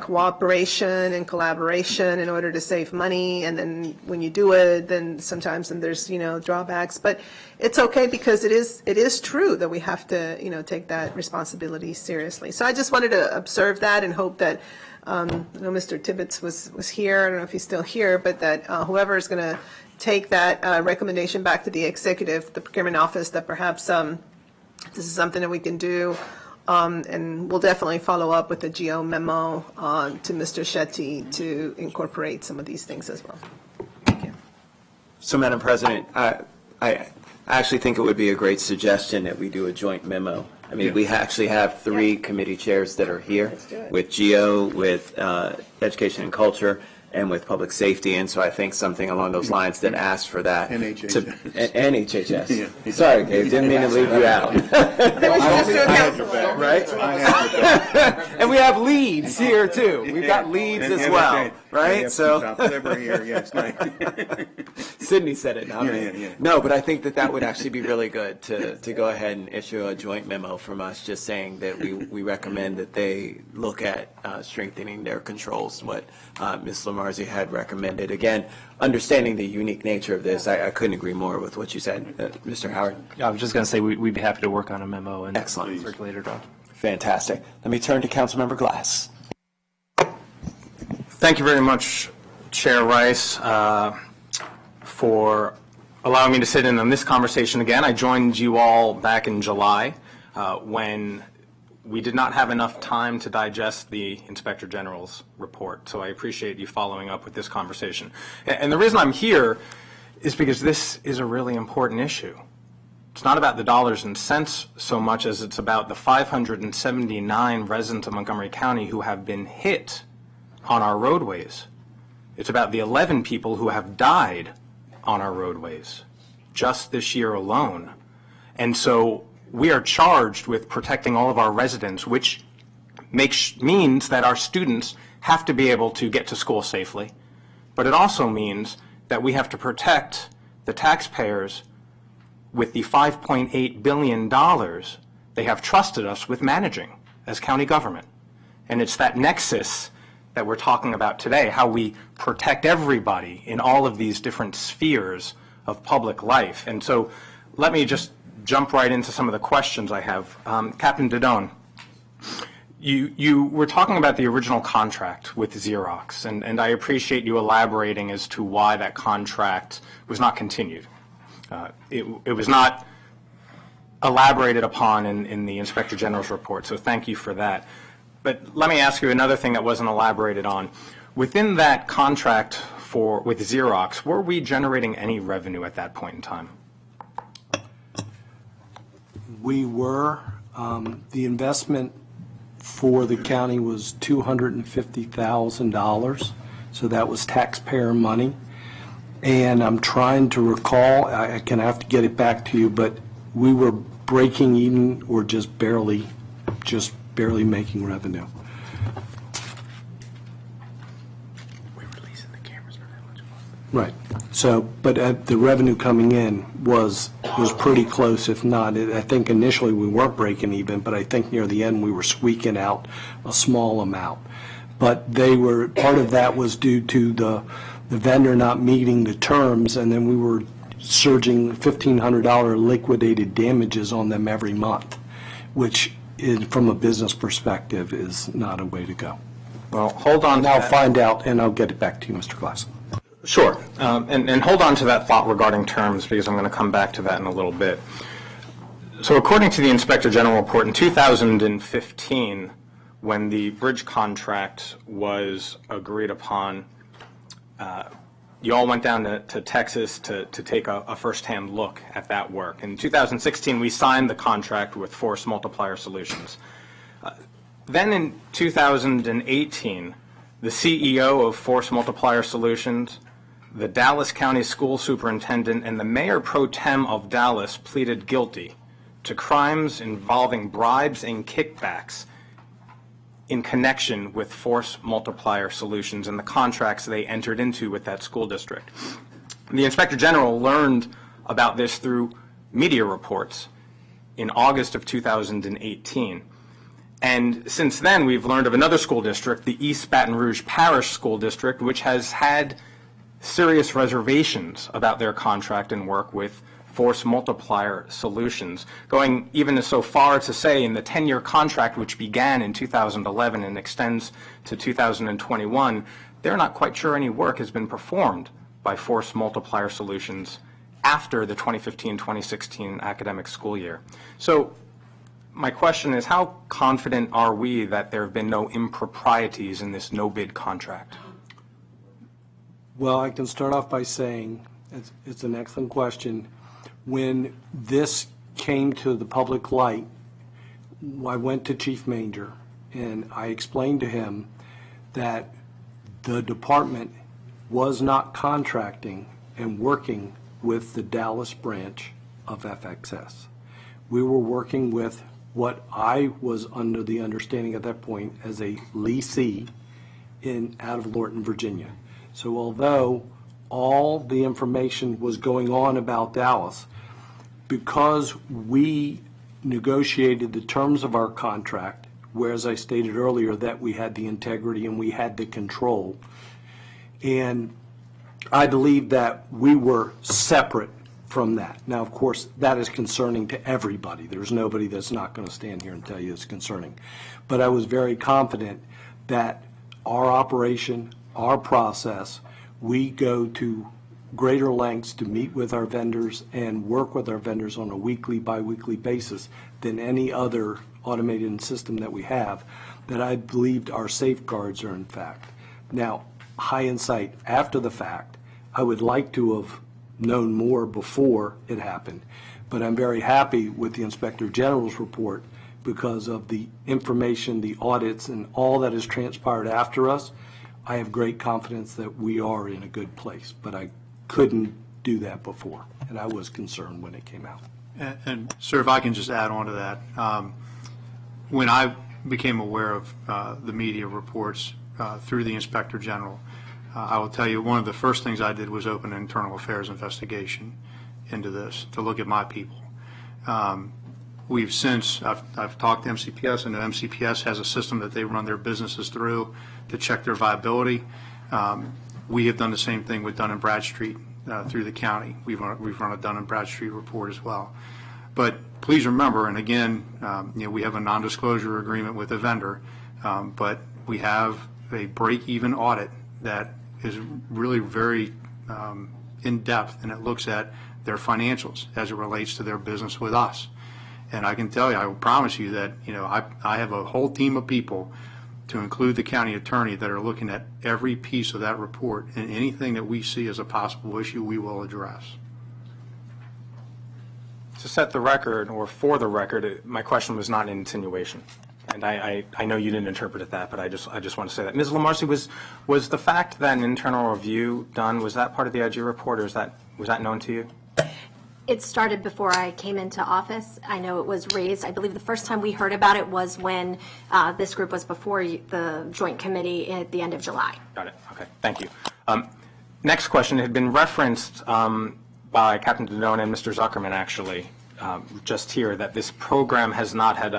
cooperation and collaboration in order to save money, and then when you do it, then sometimes there's, drawbacks. But it's okay, because it is true that we have to, take that responsibility seriously. So I just wanted to observe that and hope that I know Mr. Tibbetts was here. I don't know if he's still here, but that whoever is going to take that recommendation back to the executive, the procurement office, that perhaps this is something that we can do And we'll definitely follow up with the GO memo to Mr. Shetty to incorporate some of these things as well. So, Madam President, I actually think it would be a great suggestion that we do a joint memo. I mean, we actually have three committee chairs that are here, with GO, with Education and Culture, and with Public Safety, and so I think something along those lines that asks for that. And HHS. And HHS. Sorry, Gabe, didn't mean to leave you out. Right? And we have leads here, too. We've got leads as well, right? So. Sydney said it, not me. No, but I think that would actually be really good to go ahead and issue a joint memo from us, just saying that we recommend that they look at strengthening their controls, what Ms. Lamarzi had recommended. Again, understanding the unique nature of this, I couldn't agree more with what you said, Mr. Howard. Yeah, I was just going to say we'd be happy to work on a memo and Excellent. circulate it on. Fantastic. Let me turn to Councilmember Glass. Thank you very much, Chair Rice, for allowing me to sit in on this conversation again. I joined you all back in July when we did not have enough time to digest the Inspector General's report, so I appreciate you following up with this conversation. And the reason I'm here is because this is a really important issue. It's not about the dollars and cents so much as it's about the 579 residents of Montgomery County who have been hit on our roadways. It's about the 11 people who have died on our roadways just this year alone. And so we are charged with protecting all of our residents, which means that our students have to be able to get to school safely. But it also means that we have to protect the taxpayers with the $5.8 billion they have trusted us with managing as county government. And it's that nexus that we're talking about today, how we protect everybody in all of these different spheres of public life. And so let me just jump right into some of the questions I have. Captain Didone, you were talking about the original contract with Xerox, and I appreciate you elaborating as to why that contract was not continued. It was not elaborated upon in the Inspector General's report, so thank you for that. But let me ask you another thing that wasn't elaborated on. Within that contract with Xerox, were we generating any revenue at that point in time? We were. The investment for the county was $250,000, so that was taxpayer money. And I'm trying to recall, I can have to get it back to you, but we were breaking even or just barely making revenue. We're releasing the cameras for that much. Right. So, but the revenue coming in was pretty close, if not. I think initially we weren't breaking even, but I think near the end we were squeaking out a small amount. But part of that was due to the vendor not meeting the terms, and then we were surging $1,500 liquidated damages on them every month, which from a business perspective is not a way to go. Well, hold on. And I'll find out, and I'll get it back to you, Mr. Glass. Sure. And hold on to that thought regarding terms, because I'm going to come back to that in a little bit. So according to the Inspector General report, in 2015, when the bridge contract was agreed upon, you all went down to Texas to take a firsthand look at that work. In 2016, we signed the contract with Force Multiplier Solutions. Then in 2018, the CEO of Force Multiplier Solutions, the Dallas County School Superintendent, and the Mayor Pro Tem of Dallas pleaded guilty to crimes involving bribes and kickbacks in connection with Force Multiplier Solutions and the contracts they entered into with that school district. The Inspector General learned about this through media reports in August of 2018. And since then, we've learned of another school district, the East Baton Rouge Parish School District, which has had serious reservations about their contract and work with Force Multiplier Solutions, going even so far to say in the 10-year contract, which began in 2011 and extends to 2021, they're not quite sure any work has been performed by Force Multiplier Solutions after the 2015-2016 academic school year. So my question is, how confident are we that there have been no improprieties in this no-bid contract? Well, I can start off by saying, it's an excellent question. When this came to the public light, I went to Chief Manger, and I explained to him that the department was not contracting and working with the Dallas branch of FXS. We were working with what I was under the understanding at that point as a leasee out of Lorton, Virginia. So although all the information was going on about Dallas, because we negotiated the terms of our contract, where, as I stated earlier, that we had the integrity and we had the control, and I believe that we were separate from that. Now, of course, that is concerning to everybody. There's nobody that's not going to stand here and tell you it's concerning. But I was very confident that our operation, our process, we go to greater lengths to meet with our vendors and work with our vendors on a weekly, bi-weekly basis than any other automated system that we have, that I believed our safeguards are in fact. Now, hindsight, after the fact, I would like to have known more before it happened, but I'm very happy with the Inspector General's report because of the information, the audits, and all that has transpired after us. I have great confidence that we are in a good place, but I couldn't do that before, and I was concerned when it came out. And sir, if I can just add on to that, when I became aware of the media reports through the Inspector General, I will tell you one of the first things I did was open an internal affairs investigation into this to look at my people. We've since, I've talked to MCPS, and the MCPS has a system that they run their businesses through to check their viability. We have done the same thing with Dun & Bradstreet through the county. We've run a Dun & Bradstreet report as well. But please remember, and again, we have a non-disclosure agreement with the vendor, but we have a break-even audit that is really very in-depth, and it looks at their financials as it relates to their business with us. And I can tell you, I will promise you that, I have a whole team of people, to include the county attorney, that are looking at every piece of that report, and anything that we see as a possible issue, we will address. To set the record, or for the record, my question was not an insinuation. And I know you didn't interpret it that, but I just want to say that. Ms. LaMarcy, was the fact that an internal review done, was that part of the IG report, or was that known to you? It started before I came into office. I know it was raised. I believe the first time we heard about it was when this group was before the Joint Committee at the end of July. Got it. Okay. Thank you. Next question. It had been referenced by Captain Dodone and Mr. Zuckerman, actually, just here, that this program has not had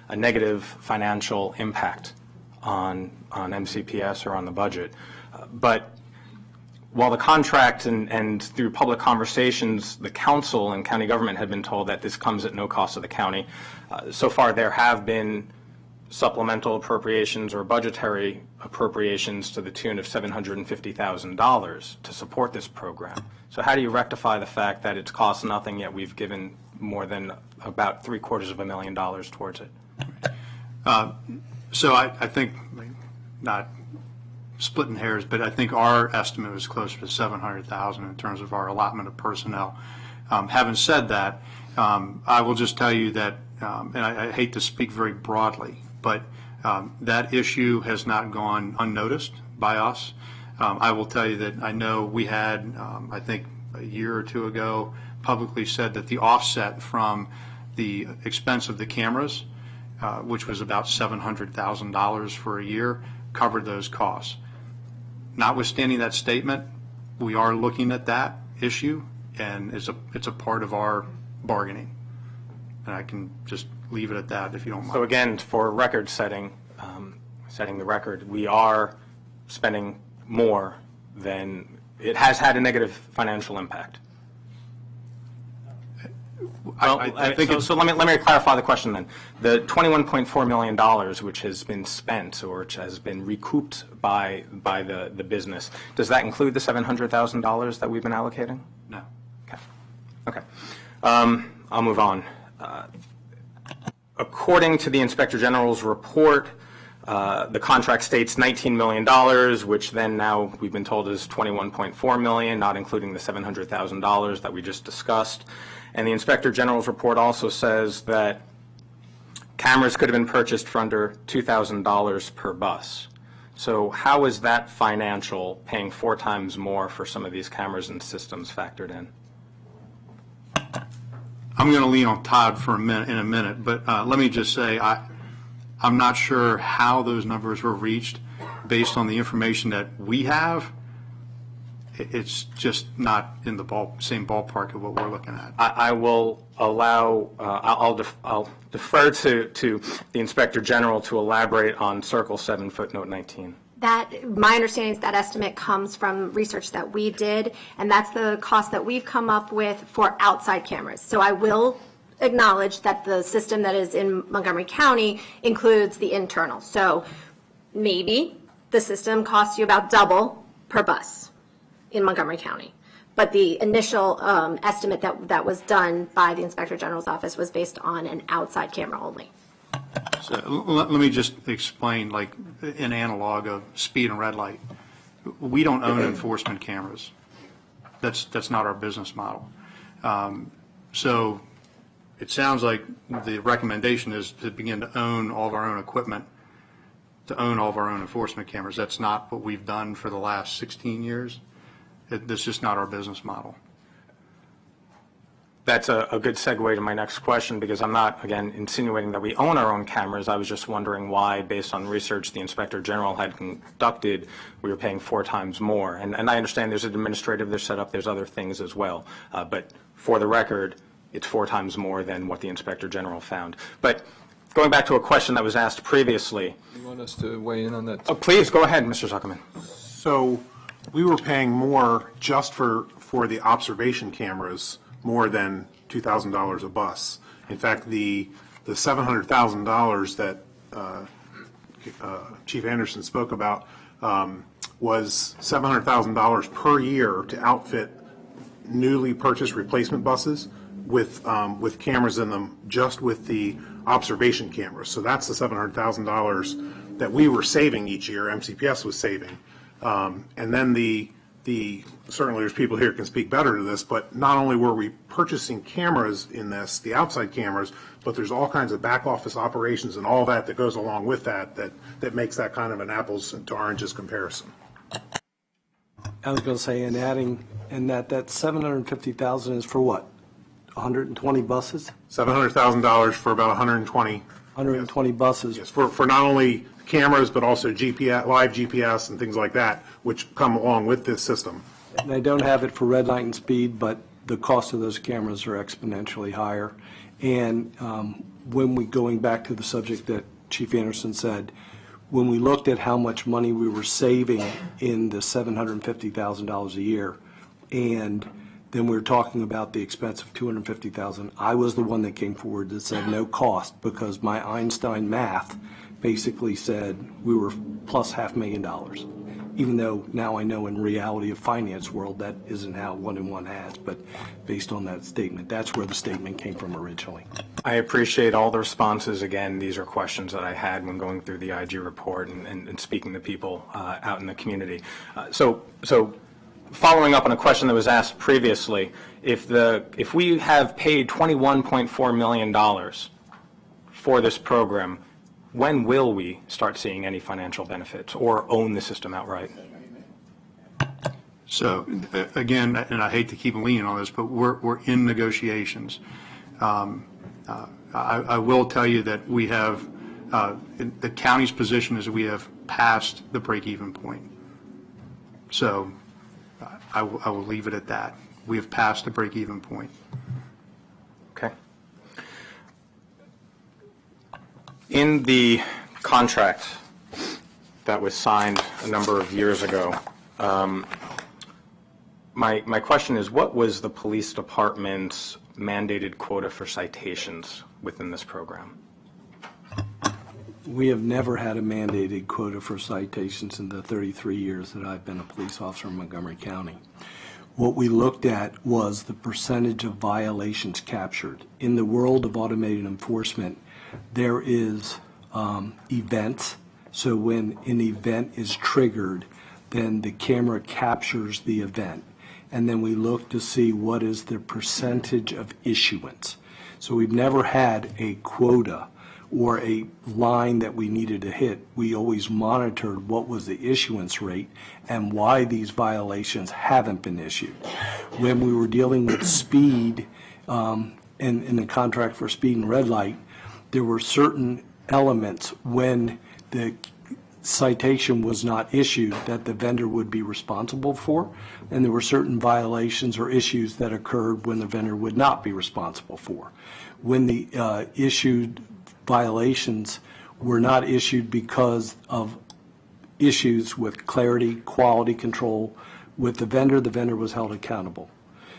a negative financial impact on MCPS or on the budget. But while the contract and through public conversations, the council and county government had been told that this comes at no cost to the county, so far there have been supplemental appropriations or budgetary appropriations to the tune of $750,000 to support this program. So how do you rectify the fact that it's cost nothing, yet we've given more than about $750,000 towards it? So I think, not splitting hairs, but I think our estimate was closer to $700,000 in terms of our allotment of personnel. Having said that, I will just tell you that, and I hate to speak very broadly, but that issue has not gone unnoticed by us. I will tell you that I know we had, I think a year or two ago, publicly said that the offset from the expense of the cameras, which was about $700,000 for a year, covered those costs. Notwithstanding that statement, we are looking at that issue, and it's a part of our bargaining. And I can just leave it at that if you don't mind. So again, for record setting the record, we are spending more than it has had a negative financial impact. I think so let me clarify the question then. The $21.4 million which has been spent or which has been recouped by the business, does that include the $700,000 that we've been allocating? No. Okay. I'll move on. According to the Inspector General's report, the contract states $19 million, which then now we've been told is $21.4 million, not including the $700,000 that we just discussed. And the Inspector General's report also says that cameras could have been purchased for under $2,000 per bus. So how is that financial, paying 4 times more for some of these cameras and systems factored in? I'm going to lean on Todd for in a minute, but let me just say I'm not sure how those numbers were reached based on the information that we have. It's just not in the same ballpark of what we're looking at. I will allow, I'll defer to the Inspector General to elaborate on Circle 7, footnote 19. My understanding is that estimate comes from research that we did, and that's the cost that we've come up with for outside cameras. So I will acknowledge that the system that is in Montgomery County includes the internal. So maybe the system costs you about double per bus in Montgomery County. But the initial estimate that was done by the Inspector General's office was based on an outside camera only. So let me just explain, like an analog of speed and red light. We don't own enforcement cameras. That's not our business model. So it sounds like the recommendation is to begin to own all of our own equipment, to own all of our own enforcement cameras. That's not what we've done for the last 16 years. That's just not our business model. That's a good segue to my next question, because I'm not, again, insinuating that we own our own cameras. I was just wondering why, based on research the Inspector General had conducted, we were paying 4 times more. And I understand there's administrative, there's setup, there's other things as well. But for the record, it's 4 times more than what the Inspector General found. But going back to a question that was asked previously. You want us to weigh in on that? Oh, please, go ahead, Mr. Zuckerman. So we were paying more just for the observation cameras, more than $2,000 a bus. In fact, the $700,000 that Chief Anderson spoke about was $700,000 per year to outfit newly purchased replacement buses with cameras in them, just with the observation cameras. So that's the $700,000 that we were saving each year, MCPS was saving. And then certainly there's people here who can speak better to this, but not only were we purchasing cameras in this, the outside cameras, but there's all kinds of back office operations and all that goes along with that makes that kind of an apples to oranges comparison. I was going to say, and that $750,000 is for what? 120 buses? $700,000 for about 120. 120 buses. Yes, for not only cameras, but also GPS, live GPS and things like that, which come along with this system. And I don't have it for red light and speed, but the cost of those cameras are exponentially higher. And when going back to the subject that Chief Anderson said, when we looked at how much money we were saving in the $750,000 a year, and then we were talking about the expense of $250,000, I was the one that came forward that said no cost, because my Einstein math basically said we were plus $500,000, even though now I know in reality of finance world that isn't how 1 and 1 adds, but based on that statement, that's where the statement came from originally. I appreciate all the responses. Again, these are questions that I had when going through the IG report and speaking to people out in the community. So following up on a question that was asked previously, if we have paid $21.4 million for this program, when will we start seeing any financial benefits or own the system outright? So again, and I hate to keep leaning on this, but we're in negotiations. I will tell you that we have, the county's position is that we have passed the break-even point. So I will leave it at that. We have passed the break-even point. Okay. In the contract that was signed a number of years ago, my question is, what was the police department's mandated quota for citations within this program? We have never had a mandated quota for citations in the 33 years that I've been a police officer in Montgomery County. what we looked at was the percentage of violations captured. In the world of automated enforcement, there is events. So when an event is triggered, then the camera captures the event. And then we look to see what is the percentage of issuance. So we've never had a quota or a line that we needed to hit. We always monitored what was the issuance rate and why these violations haven't been issued. When we were dealing with speed in the contract for speed and red light, there were certain elements when the citation was not issued that the vendor would be responsible for, and there were certain violations or issues that occurred when the vendor would not be responsible for. When the issued violations were not issued because of issues with clarity, quality control with the vendor was held accountable.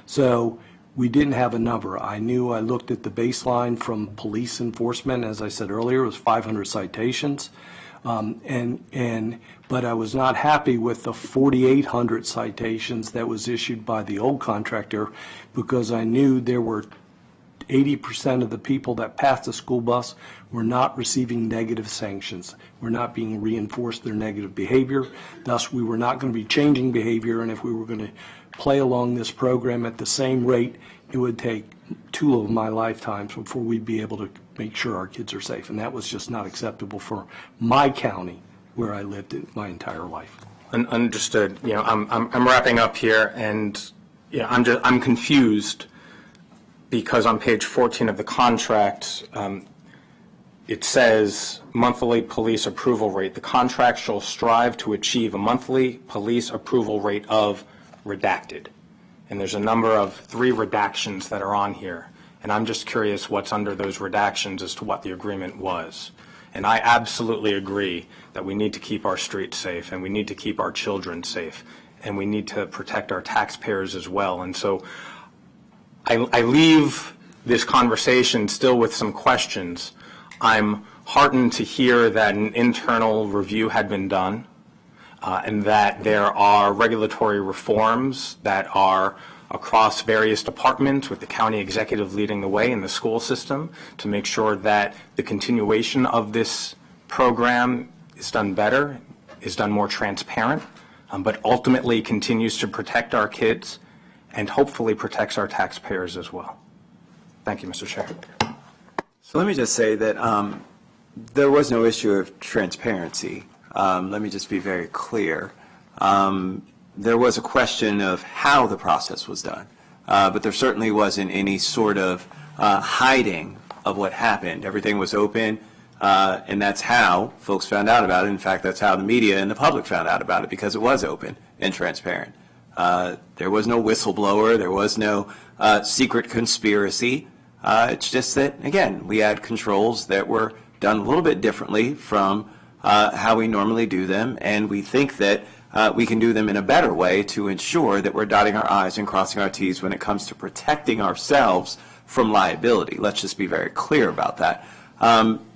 So we didn't have a number. I looked at the baseline from police enforcement, as I said earlier, it was 500 citations. But I was not happy with the 4,800 citations that was issued by the old contractor, because I knew there were 80% of the people that passed the school bus were not receiving negative sanctions, were not being reinforced their negative behavior. Thus, we were not going to be changing behavior, and if we were going to play along this program at the same rate, it would take 2 of my lifetimes before we'd be able to make sure our kids are safe. And that was just not acceptable for my county, where I lived in my entire life. Understood. I'm wrapping up here, and I'm confused, because on page 14 of the contract, it says monthly police approval rate. The contract shall strive to achieve a monthly police approval rate of redacted. And there's a number of 3 redactions that are on here. And I'm just curious what's under those redactions as to what the agreement was. And I absolutely agree that we need to keep our streets safe, and we need to keep our children safe, and we need to protect our taxpayers as well. And so I leave this conversation still with some questions. I'm heartened to hear that an internal review had been done, and that there are regulatory reforms that are across various departments, with the county executive leading the way in the school system, to make sure that the continuation of this program is done better, is done more transparent, but ultimately continues to protect our kids and hopefully protects our taxpayers as well. Thank you, Mr. Chair. So let me just say that there was no issue of transparency. Let me just be very clear. There was a question of how the process was done, but there certainly wasn't any sort of hiding of what happened. Everything was open, and that's how folks found out about it. In fact, that's how the media and the public found out about it, because it was open and transparent. There was no whistleblower. There was no secret conspiracy. It's just that, again, we had controls that were done a little bit differently from how we normally do them, and we think that we can do them in a better way to ensure that we're dotting our I's and crossing our T's when it comes to protecting ourselves from liability. Let's just be very clear about that.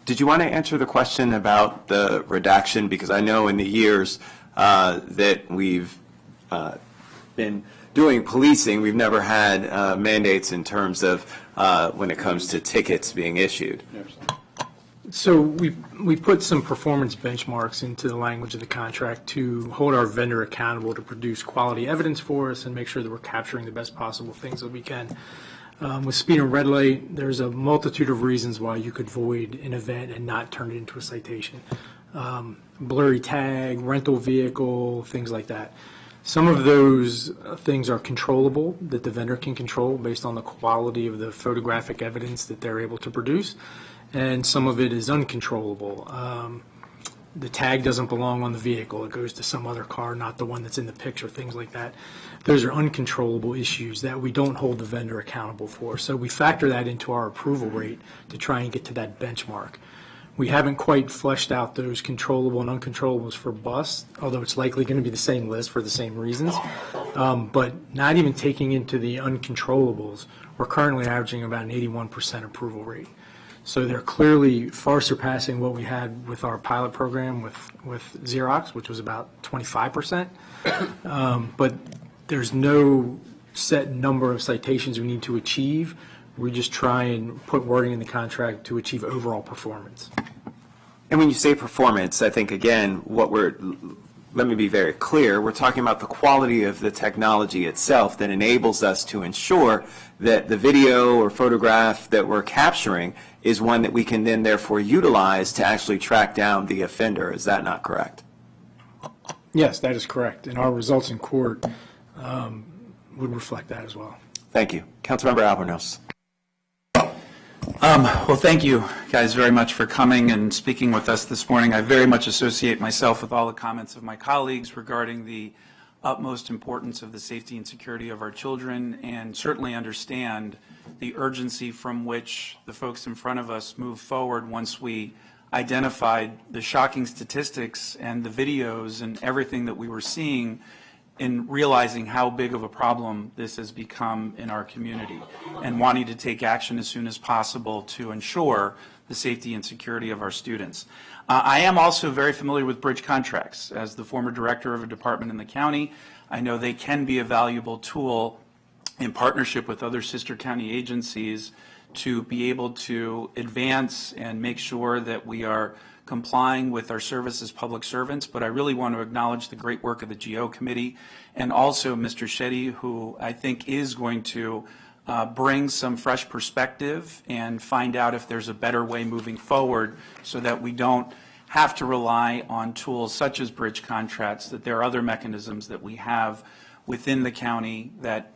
Did you want to answer the question about the redaction? Because I know in the years that we've been doing policing, we've never had mandates in terms of when it comes to tickets being issued. So we put some performance benchmarks into the language of the contract to hold our vendor accountable to produce quality evidence for us and make sure that we're capturing the best possible things that we can. With speed and red light, there's a multitude of reasons why you could void an event and not turn it into a citation. Blurry tag, rental vehicle, things like that. Some of those things are controllable, that the vendor can control based on the quality of the photographic evidence that they're able to produce, and some of it is uncontrollable. The tag doesn't belong on the vehicle. It goes to some other car, not the one that's in the picture, things like that. Those are uncontrollable issues that we don't hold the vendor accountable for. So we factor that into our approval rate to try and get to that benchmark. We haven't quite fleshed out those controllable and uncontrollables for bus, although it's likely going to be the same list for the same reasons. But not even taking into the uncontrollables, we're currently averaging about an 81% approval rate. So they're clearly far surpassing what we had with our pilot program with Xerox, which was about 25%. But there's no set number of citations we need to achieve. We just try and put wording in the contract to achieve overall performance. And when you say performance, I think, again, let me be very clear, we're talking about the quality of the technology itself that enables us to ensure that the video or photograph that we're capturing is one that we can then therefore utilize to actually track down the offender. Is that not correct? Yes, that is correct. And our results in court would reflect that as well. Thank you. Councilmember Albornoz. Well, thank you guys very much for coming and speaking with us this morning. I very much associate myself with all the comments of my colleagues regarding the utmost importance of the safety and security of our children, and certainly understand the urgency from which the folks in front of us move forward once we identified the shocking statistics and the videos and everything that we were seeing, in realizing how big of a problem this has become in our community, and wanting to take action as soon as possible to ensure the safety and security of our students. I am also very familiar with bridge contracts. As the former director of a department in the county, I know they can be a valuable tool in partnership with other sister county agencies to be able to advance and make sure that we are complying with our service as public servants. But I really want to acknowledge the great work of the GO committee, and also Mr. Shetty, who I think is going to bring some fresh perspective and find out if there's a better way moving forward, so that we don't have to rely on tools such as bridge contracts, that there are other mechanisms that we have within the county that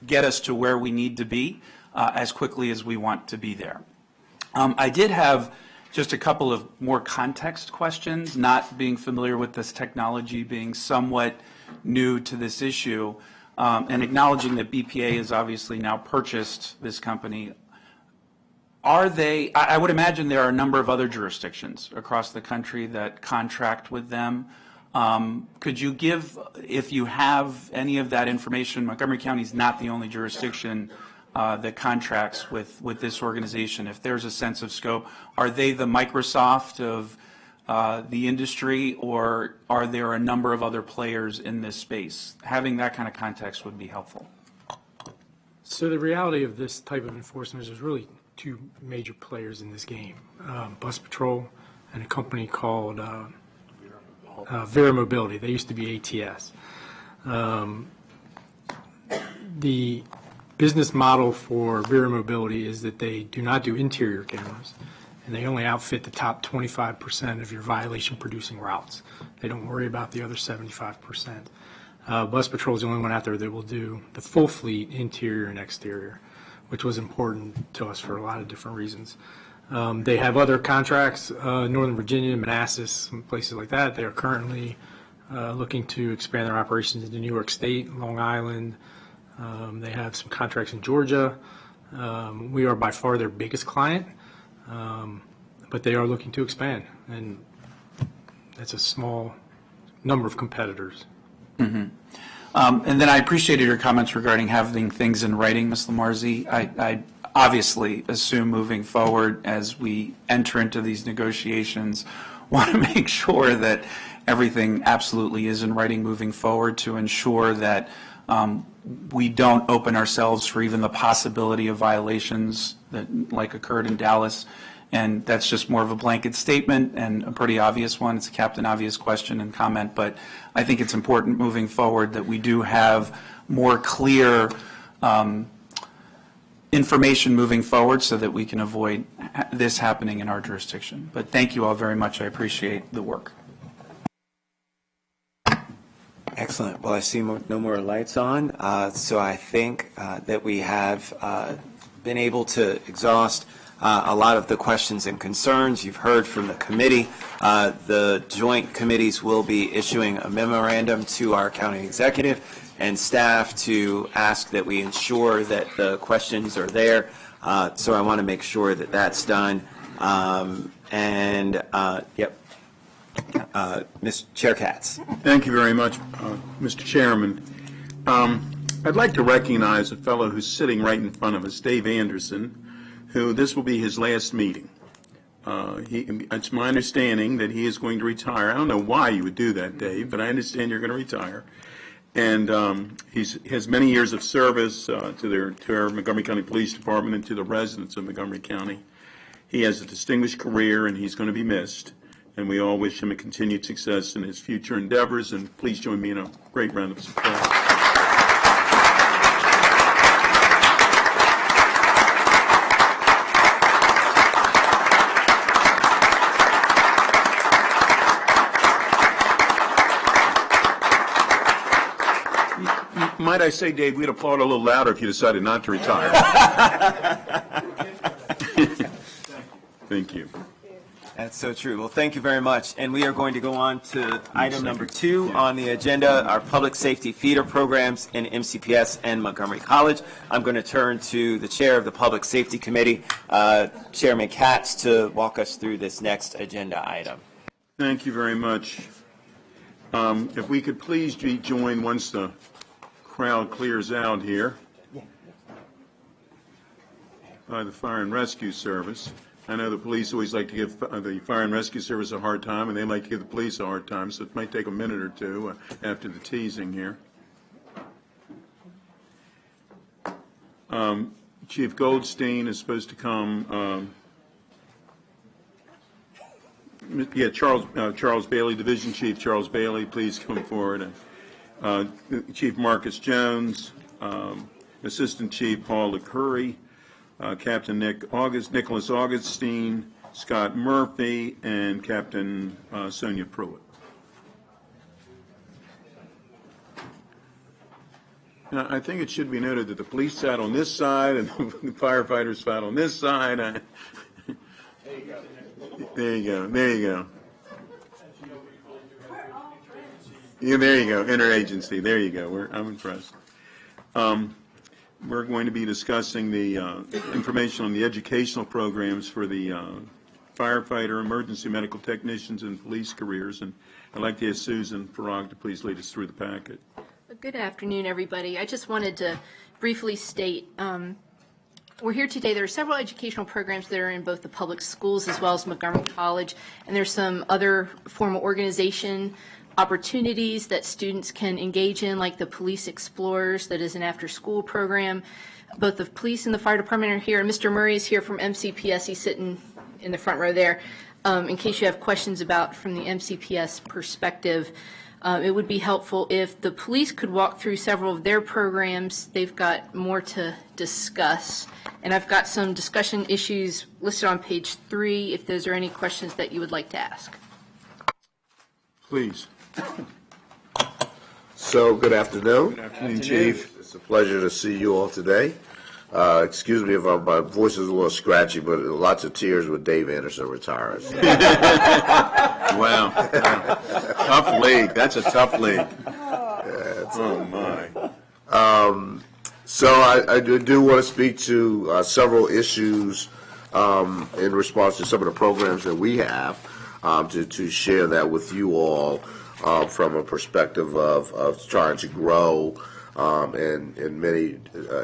get us to where we need to be as quickly as we want to be there. I did have just a couple of more context questions, not being familiar with this technology, being somewhat new to this issue, and acknowledging that BPA has obviously now purchased this company. I would imagine there are a number of other jurisdictions across the country that contract with them. Could you give, if you have any of that information, Montgomery County is not the only jurisdiction that contracts with this organization. If there's a sense of scope, are they the Microsoft of the industry, or are there a number of other players in this space? Having that kind of context would be helpful. So the reality of this type of enforcement is there's really two major players in this game, Bus Patrol and a company called Vera Mobility. They used to be ATS. The business model for Vera Mobility is that they do not do interior cameras, and they only outfit the top 25% of your violation-producing routes. They don't worry about the other 75%. Bus Patrol is the only one out there that will do the full fleet, interior and exterior, which was important to us for a lot of different reasons. They have other contracts, Northern Virginia, Manassas, and places like that. They are currently looking to expand their operations into New York State, Long Island. They have some contracts in Georgia. We are by far their biggest client, but they are looking to expand, and that's a small number of competitors. Mm-hmm. And then I appreciated your comments regarding having things in writing, Ms. Lamarzi. I obviously assume moving forward as we enter into these negotiations, want to make sure that everything absolutely is in writing moving forward, to ensure that we don't open ourselves for even the possibility of violations that like occurred in Dallas. And that's just more of a blanket statement and a pretty obvious one. It's a Captain Obvious question and comment, but I think it's important moving forward that we do have more clear information moving forward, so that we can avoid this happening in our jurisdiction. But thank you all very much. I appreciate the work. Excellent. Well, I see no more lights on, so I think that we have been able to exhaust a lot of the questions and concerns you've heard from the committee. The joint committees will be issuing a memorandum to our county executive and staff to ask that we ensure that the questions are there. So I want to make sure that that's done. Yep. Ms. Chair Katz. Thank you very much, Mr. Chairman. I'd like to recognize a fellow who's sitting right in front of us, Dave Anderson, who this will be his last meeting. It's my understanding that he is going to retire. I don't know why you would do that, Dave, but I understand you're going to retire. And he has many years of service to our Montgomery County Police Department and to the residents of Montgomery County. He has a distinguished career, and he's going to be missed. And we all wish him a continued success in his future endeavors. And please join me in a great round of applause. Might I say, Dave, we'd applaud a little louder if you decided not to retire. Thank you. That's so true. Well, thank you very much. And we are going to go on to item number 2 on the agenda, our public safety feeder programs in MCPS and Montgomery College. I'm going to turn to the chair of the Public Safety Committee, Chairman Katz, to walk us through this next agenda item. Thank you very much. If we could please join once the crowd clears out here by the Fire and Rescue Service. I know the police always like to give the Fire and Rescue Service a hard time, and they like to give the police a hard time, so it might take a minute or two after the teasing here. Chief Goldstein is supposed to come. Charles Bailey, Division Chief Charles Bailey, please come forward. Chief Marcus Jones, Assistant Chief Paul LeCurry, Captain Nicholas Augustine, Scott Murphy, and Captain Sonia Pruitt. Now, I think it should be noted that the police sat on this side and the firefighters sat on this side. There you go. There you go. Yeah, there you go. Interagency. There you go. I'm impressed. We're going to be discussing the information on the educational programs for the firefighter, emergency medical technicians, and police careers. And I'd like to ask Susan Farag to please lead us through the packet. Good afternoon, everybody. I just wanted to briefly state we're here today. There are several educational programs that are in both the public schools as well as Montgomery College, and there's some other formal organization opportunities that students can engage in, like the Police Explorers, that is an after-school program. Both the police and the fire department are here. Mr. Murray is here from MCPS. He's sitting in the front row there. In case you have questions about from the MCPS perspective, it would be helpful if the police could walk through several of their programs. They've got more to discuss. And I've got some discussion issues listed on page 3, if those are any questions that you would like to ask. Please. So, good afternoon. Good afternoon, Chief. It's a pleasure to see you all today. Excuse me if my voice is a little scratchy, but lots of tears when Dave Anderson retires. Wow. Tough league. That's a tough league. Oh, my. So I do want to speak to several issues in response to some of the programs that we have to share that with you all from a perspective of trying to grow and many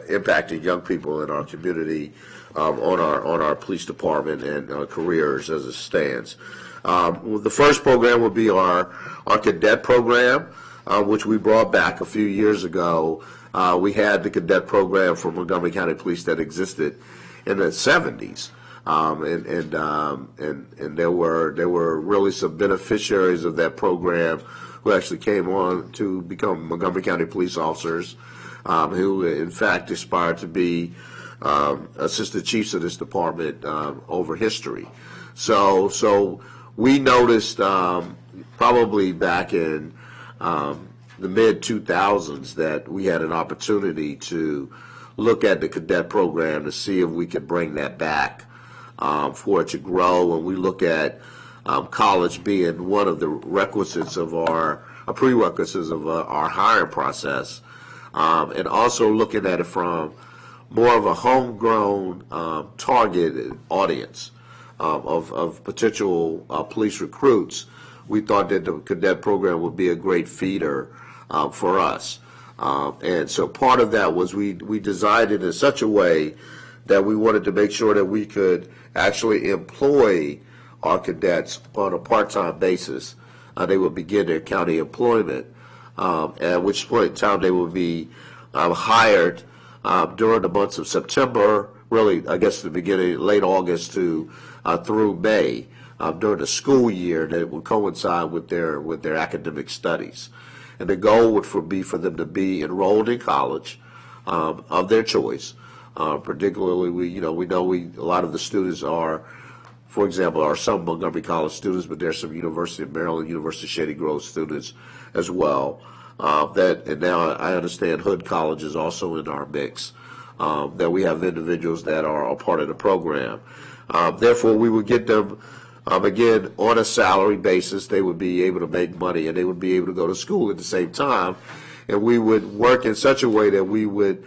impacting young people in our community on our police department and careers as it stands. The first program would be our cadet program, which we brought back a few years ago. We had the cadet program for Montgomery County Police that existed in the 70s. And there were really some beneficiaries of that program who actually came on to become Montgomery County police officers, who in fact aspired to be assistant chiefs of this department over history. So we noticed probably back in the mid-2000s that we had an opportunity to look at the cadet program to see if we could bring that back for it to grow. And we look at college being one of the requisites of prerequisites of our hiring process, and also looking at it from more of a homegrown targeted audience of potential police recruits. We thought that the cadet program would be a great feeder for us. And so part of that was we designed it in such a way that we wanted to make sure that we could actually employ our cadets on a part-time basis. They would begin their county employment at which point in time they will be hired during the months of September, really, I guess the beginning, late August to through May, during the school year, that it would coincide with their academic studies. And the goal would be for them to be enrolled in college of their choice. Particularly, we know a lot of the students are, for example, are some Montgomery College students, but there's some University of Maryland, University of Shady Grove students as well. And now I understand Hood College is also in our mix. That we have individuals that are a part of the program. Therefore, we would get them, again, on a salary basis. They would be able to make money, and they would be able to go to school at the same time. And we would work in such a way that we would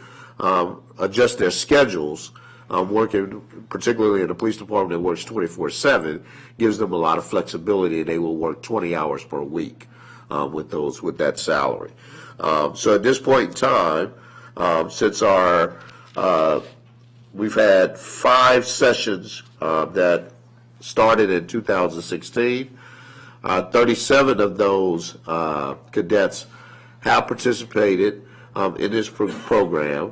adjust their schedules. Working particularly in the police department that works 24/7 gives them a lot of flexibility, and they will work 20 hours per week with that salary. So at this point in time, since we've had 5 sessions that started in 2016, 37 of those cadets have participated in this program.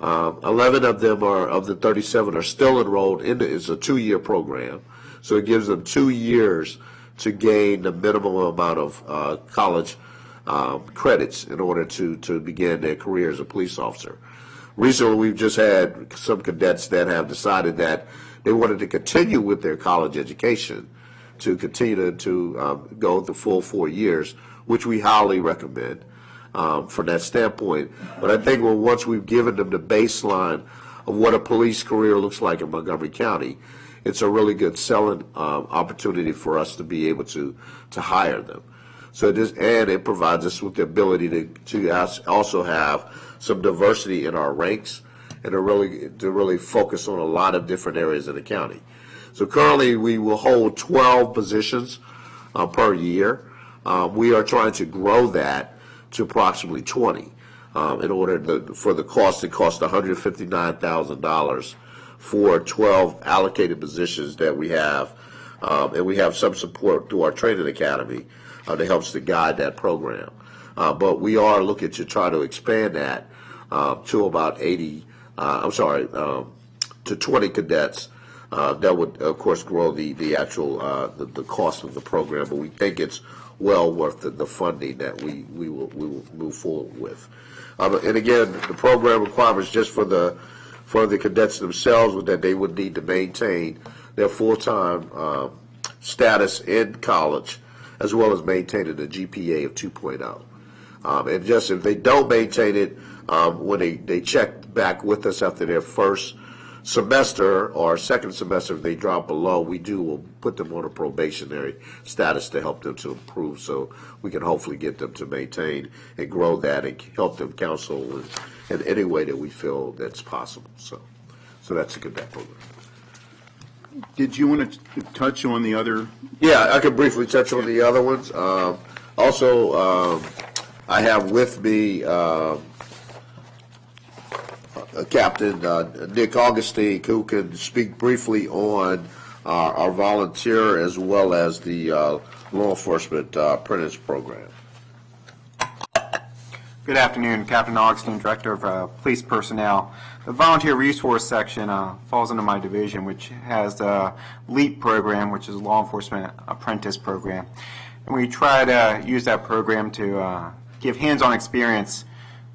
11 of them of the 37 are still enrolled it's a 2-year program. So it gives them 2 years to gain the minimum amount of college credits in order to begin their career as a police officer. Recently, we've just had some cadets that have decided that they wanted to continue with their college education, to continue to go the full 4 years, which we highly recommend from that standpoint. But I think once we've given them the baseline of what a police career looks like in Montgomery County, it's a really good selling opportunity for us to be able to hire them. So and it provides us with the ability to also have some diversity in our ranks, and to really focus on a lot of different areas in the county. So currently we will hold 12 positions per year. We are trying to grow that to approximately 20 in order for the cost. It costs $159,000 for 12 allocated positions that we have, and we have some support through our training academy that helps to guide that program. But we are looking to try to expand that to about 20 cadets. That would, of course, grow the actual the cost of the program, but we think it's well worth the funding that we will move forward with. And again, the program requirements just for the cadets themselves was that they would need to maintain their full-time status in college, as well as maintaining a GPA of 2.0. And just if they don't maintain it, when they check back with us after their first semester or second semester, if they drop below, we'll put them on a probationary status to help them to improve, so we can hopefully get them to maintain and grow that and help them counsel in any way that we feel that's possible. So that's a cadet program. Did you want to touch on the other? Yeah, I could briefly touch on the other ones. Also, I have with me Captain Nick Augustine, who can speak briefly on our volunteer as well as the law enforcement apprentice program. Good afternoon, Captain Augustine, Director of Police Personnel. The Volunteer Resource Section falls under my division, which has the LEAP program, which is a Law Enforcement Apprentice program. And we try to use that program to give hands-on experience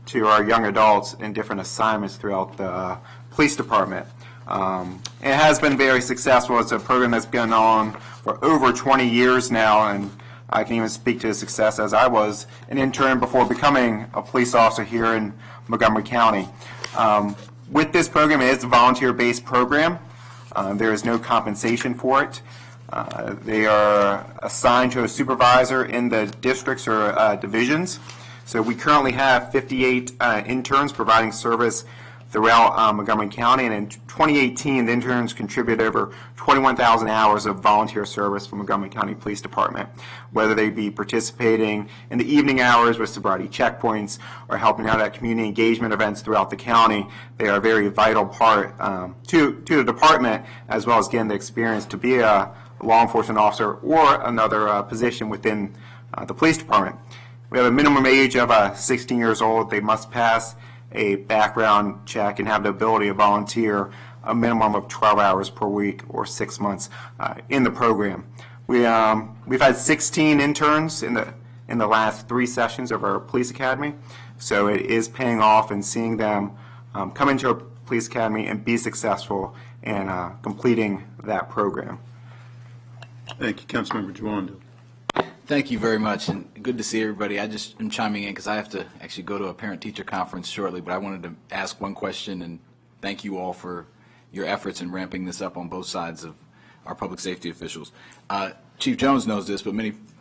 to our young adults in different assignments throughout the police department. It has been very successful. It's a program that's been on for over 20 years now, and I can even speak to the success as I was an intern before becoming a police officer here in Montgomery County. With this program, it is a volunteer-based program. There is no compensation for it. They are assigned to a supervisor in the districts or divisions. So we currently have 58 interns providing service throughout Montgomery County, and in 2018, the interns contributed over 21,000 hours of volunteer service for Montgomery County Police Department, whether they be participating in the evening hours with sobriety checkpoints or helping out at community engagement events throughout the county. They are a very vital part to the department, as well as getting the experience to be a law enforcement officer or another position within the police department. We have a minimum age of 16 years old. They must pass a background check and have the ability to volunteer a minimum of 12 hours per week or 6 months in the program. We've had 16 interns in the last 3 sessions of our police academy, so it is paying off and seeing them come into our police academy and be successful in completing that program. Thank you, Councilmember Jawanda. Thank you very much, and good to see everybody. I just am chiming in because I have to actually go to a parent-teacher conference shortly, but I wanted to ask one question, and thank you all for your efforts in ramping this up on both sides of our public safety officials. Chief Jones knows this, but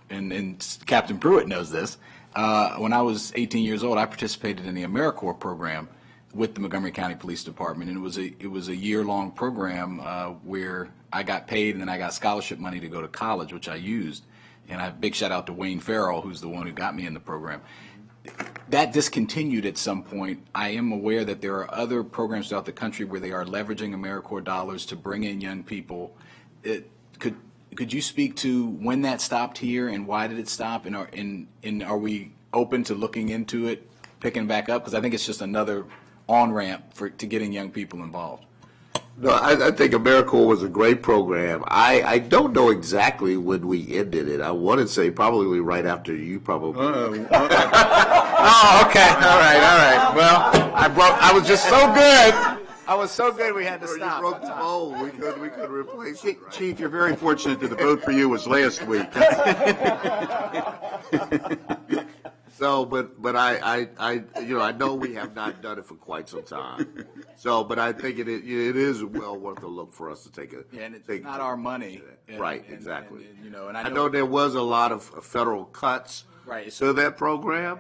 and Captain Pruitt knows this. When I was 18 years old, I participated in the AmeriCorps program with the Montgomery County Police Department, and it was a year-long program where I got paid and then I got scholarship money to go to college, which I used. And a big shout out to Wayne Farrell, who's the one who got me in the program. That discontinued at some point. I am aware that there are other programs throughout the country where they are leveraging AmeriCorps dollars to bring in young people. Could you speak to when that stopped here and why did it stop? And are we open to looking into it, picking back up? Because I think it's just another on-ramp to getting young people involved. No, I think AmeriCorps was a great program. I don't know exactly when we ended it. I want to say probably right after you probably. Oh, okay. All right. Well, I was just so good. I was so good we had to stop. You broke the mold. We could replace it. Right? Chief, you're very fortunate that the vote for you was last week. So, but I know we have not done it for quite some time. So, but I think it is well worth a look for us to take a. Yeah, and it's not our money. Right, exactly. And I know there was a lot of federal cuts to that program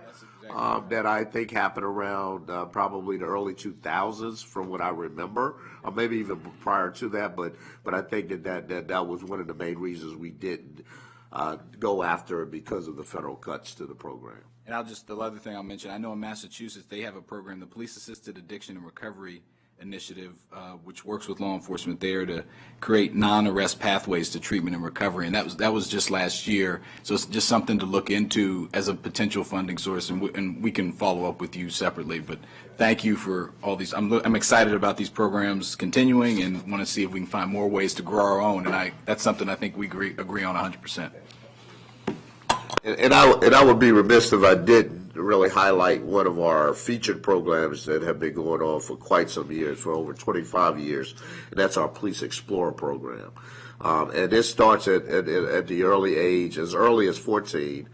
that I think happened around probably the early 2000s, from what I remember, or maybe even prior to that. But I think that was one of the main reasons we didn't go after it, because of the federal cuts to the program. And the other thing I'll mention, I know in Massachusetts they have a program, the Police Assisted Addiction and Recovery Initiative, which works with law enforcement there to create non-arrest pathways to treatment and recovery. And that was just last year. So it's just something to look into as a potential funding source, and we can follow up with you separately. But thank you for all these. I'm excited about these programs continuing, and want to see if we can find more ways to grow our own. And that's something I think we agree on 100%. And I would be remiss if I didn't really highlight one of our featured programs that have been going on for quite some years, for over 25 years, and that's our Police Explorer program. And this starts at the early age, as early as 14,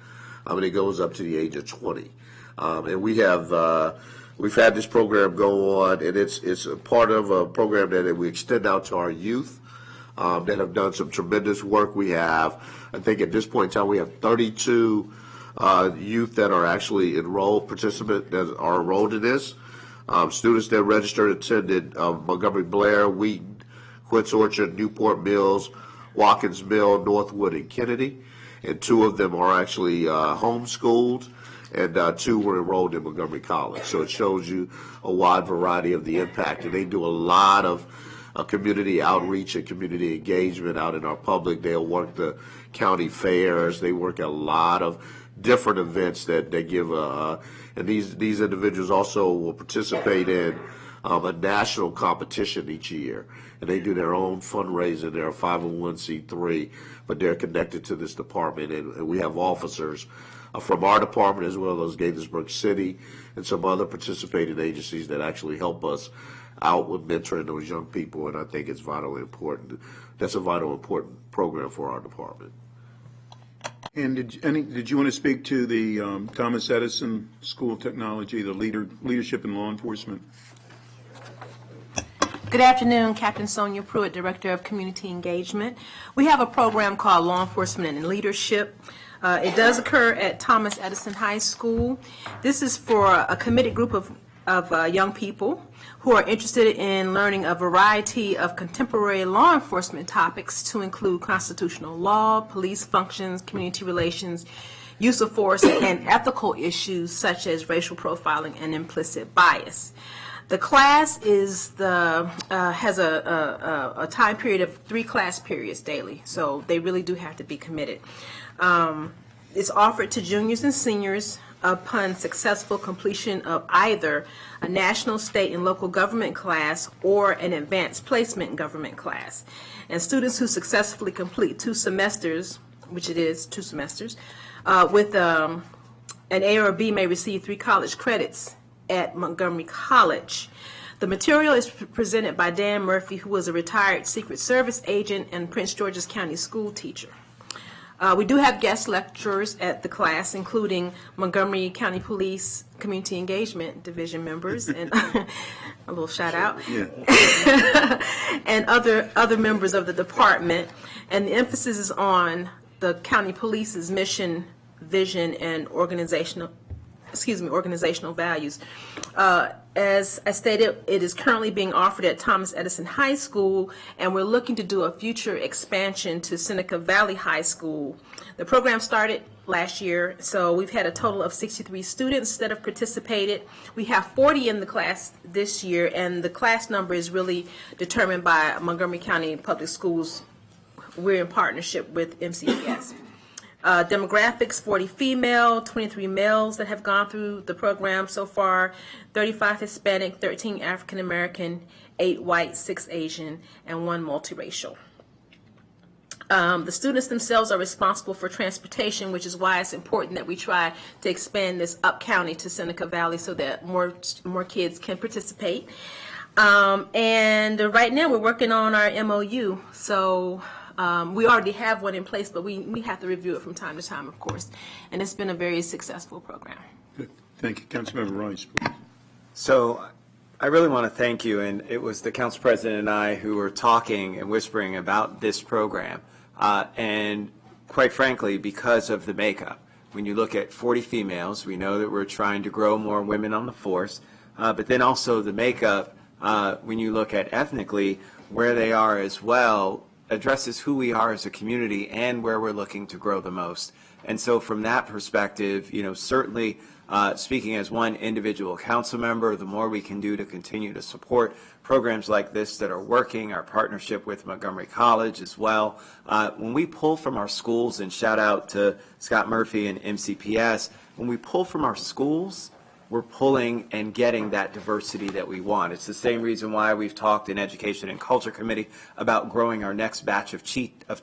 and it goes up to the age of 20. And we've had this program go on, and it's a part of a program that we extend out to our youth that have done some tremendous work. We have, I think at this point in time, we have 32 youth that are actually participants that are enrolled in this. Students that registered attended Montgomery Blair, Wheaton, Quince Orchard, Newport Mills, Watkins Mill, Northwood, and Kennedy. And 2 of them are actually homeschooled, and 2 were enrolled in Montgomery College. So it shows you a wide variety of the impact. And they do a lot of community outreach and community engagement out in our public. They'll work the county fairs. They work a lot of different events that they give. And these individuals also will participate in a national competition each year. And they do their own fundraising. They're a 501c3, but they're connected to this department. And we have officers from our department, as well as Gaithersburg City and some other participating agencies that actually help us out with mentoring those young people, and I think it's vitally important. That's a vital important program for our department. And did you want to speak to the Thomas Edison School of Technology, the leadership in law enforcement? Good afternoon, Captain Sonia Pruitt, Director of Community Engagement. We have a program called Law Enforcement and Leadership. It does occur at Thomas Edison High School. This is for a committed group of young people who are interested in learning a variety of contemporary law enforcement topics, to include constitutional law, police functions, community relations, use of force, and ethical issues such as racial profiling and implicit bias. The class has a time period of 3 class periods daily, so they really do have to be committed. It's offered to juniors and seniors upon successful completion of either a national, state, and local government class or an advanced placement government class. And students who successfully complete 2 semesters, which it is 2 semesters, with an A or B may receive 3 college credits at Montgomery College. The material is presented by Dan Murphy, who was a retired Secret Service agent and Prince George's County school teacher. We do have guest lecturers at the class, including Montgomery County Police Community Engagement Division members, and a little shout out, and other members of the department. And the emphasis is on the county police's mission, vision, and organizational values. As I stated, it is currently being offered at Thomas Edison High School, and we're looking to do a future expansion to Seneca Valley High School. The program started last year, so we've had a total of 63 students that have participated. We have 40 in the class this year, and the class number is really determined by Montgomery County Public Schools. We're in partnership with MCPS. Demographics, 40 female, 23 males that have gone through the program so far, 35 Hispanic, 13 African American, 8 white, 6 Asian, and 1 multiracial. The students themselves are responsible for transportation, which is why it's important that we try to expand this up county to Seneca Valley so that more kids can participate. And right now we're working on our MOU. So we already have one in place, but we have to review it from time to time, of course. And it's been a very successful program. Good. Thank you. Councilmember Rice, please. So I really want to thank you, and it was the council president and I who were talking and whispering about this program. And quite frankly, because of the makeup, when you look at 40 females, we know that we're trying to grow more women on the force, but then also the makeup, when you look at ethnically, where they are as well, addresses who we are as a community and where we're looking to grow the most. And so from that perspective, certainly speaking as one individual council member, the more we can do to continue to support programs like this that are working, our partnership with Montgomery College as well. When we pull from our schools, and shout out to Scott Murphy and MCPS, when we pull from our schools, we're pulling and getting that diversity that we want. It's the same reason why we've talked in Education and Culture Committee about growing our next batch of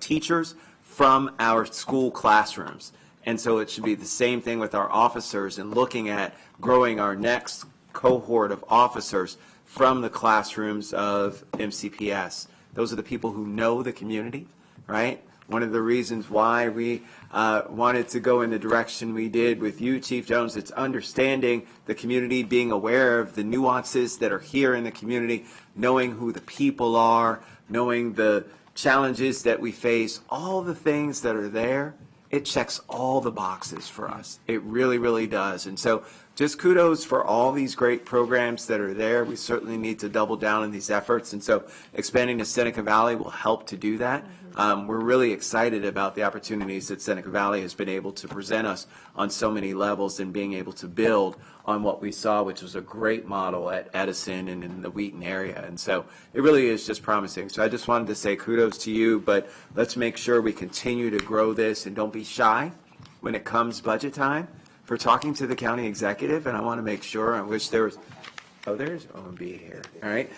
teachers from our school classrooms. And so it should be the same thing with our officers and looking at growing our next cohort of officers from the classrooms of MCPS. Those are the people who know the community, right? One of the reasons why we wanted to go in the direction we did with you, Chief Jones, it's understanding the community, being aware of the nuances that are here in the community, knowing who the people are, knowing the challenges that we face, all the things that are there. It checks all the boxes for us. It really, really does. And so just kudos for all these great programs that are there. We certainly need to double down on these efforts. And so expanding to Seneca Valley will help to do that. We're really excited about the opportunities that Seneca Valley has been able to present us on so many levels and being able to build on what we saw, which was a great model at Edison and in the Wheaton area. And so it really is just promising. So I just wanted to say kudos to you, but let's make sure we continue to grow this and don't be shy when it comes budget time for talking to the county executive. And I want to make sure, I wish there was, there's OMB here, all right,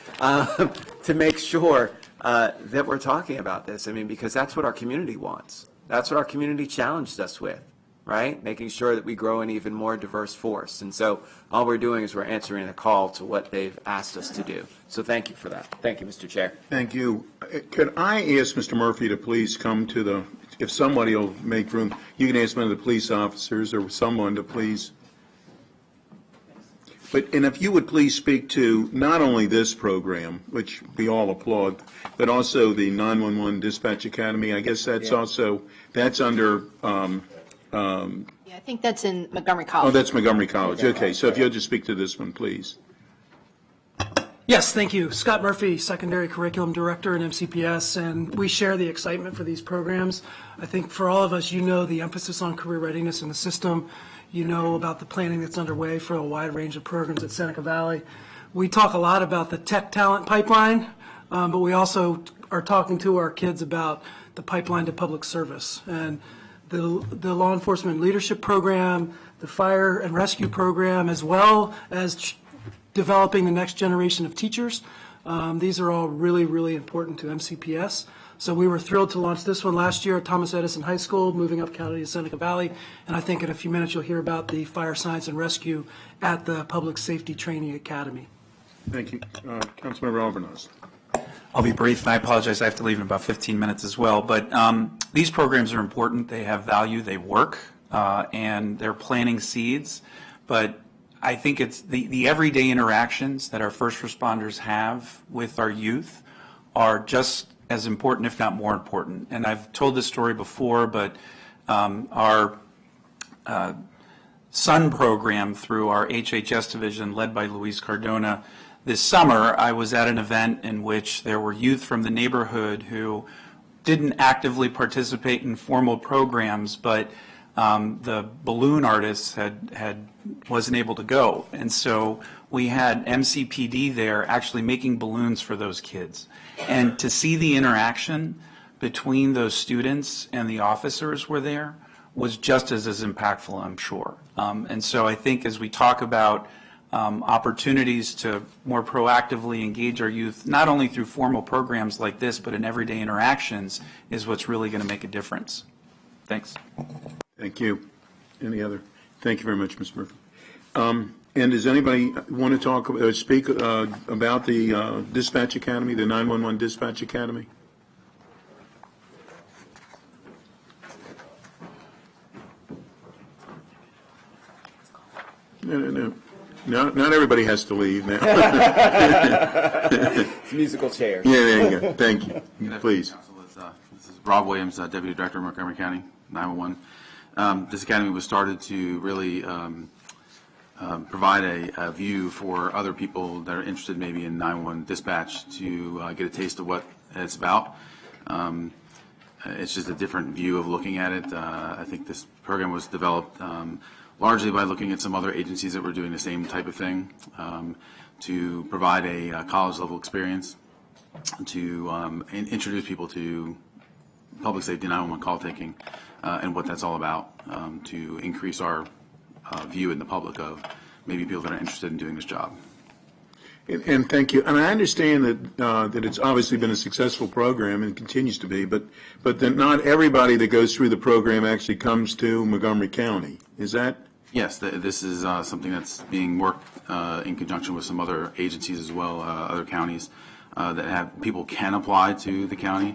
to make sure that we're talking about this. I mean, because that's what our community wants. That's what our community challenged us with, right? Making sure that we grow an even more diverse force. And so all we're doing is we're answering a call to what they've asked us to do. So thank you for that. Thank you, Mr. Chair. Thank you. Could I ask Mr. Murphy to please come to the, if somebody will make room, you can ask one of the police officers or someone to please. And if you would please speak to not only this program, which we all applaud, but also the 911 Dispatch Academy. I guess that's also, that's under, Yeah, I think that's in Montgomery College. oh, that's Montgomery College. Okay, so if you'll just speak to this one, please. Yes, thank you. Scott Murphy, Secondary Curriculum Director at MCPS, and we share the excitement for these programs. I think for all of us, you know the emphasis on career readiness in the system. You know about the planning that's underway for a wide range of programs at Seneca Valley. We talk a lot about the tech talent pipeline, but we also are talking to our kids about the pipeline to public service. And the law enforcement leadership program, the fire and rescue program, as well as developing the next generation of teachers. These are all really, really important to MCPS. So we were thrilled to launch this one last year at Thomas Edison High School, moving up county to Seneca Valley. And I think in a few minutes you'll hear about the fire science and rescue at the Public Safety Training Academy. Thank you. Councilmember Albornoz. I'll be brief, and I apologize, I have to leave in about 15 minutes as well. But these programs are important. They have value. They work, and they're planting seeds. But I think it's the everyday interactions that our first responders have with our youth are just as important, if not more important. And I've told this story before, but our SUN program through our HHS division led by Luis Cardona, this summer I was at an event in which there were youth from the neighborhood who didn't actively participate in formal programs, but the balloon artist wasn't able to go. And so we had MCPD there actually making balloons for those kids. And to see the interaction between those students and the officers were there was just as impactful, I'm sure. And so I think as we talk about opportunities to more proactively engage our youth, not only through formal programs like this, but in everyday interactions, is what's really going to make a difference. Thanks. Thank you. Any other? Thank you very much, Ms. Murphy. And does anybody want to talk, speak about the Dispatch Academy, the 911 Dispatch Academy? No. Not everybody has to leave now. It's musical chairs. Yeah, there you go. Thank you. Please. This is Rob Williams, Deputy Director of Montgomery County 911. This academy was started to really provide a view for other people that are interested maybe in 911 dispatch to get a taste of what it's about. It's just a different view of looking at it. I think this program was developed largely by looking at some other agencies that were doing the same type of thing to provide a college-level experience to introduce people to public safety 911 call taking and what that's all about, to increase our view in the public of maybe people that are interested in doing this job. And thank you. And I understand that it's obviously been a successful program and continues to be, but that not everybody that goes through the program actually comes to Montgomery County. Is that? Yes, this is something that's being worked in conjunction with some other agencies as well, other counties that have people can apply to the county.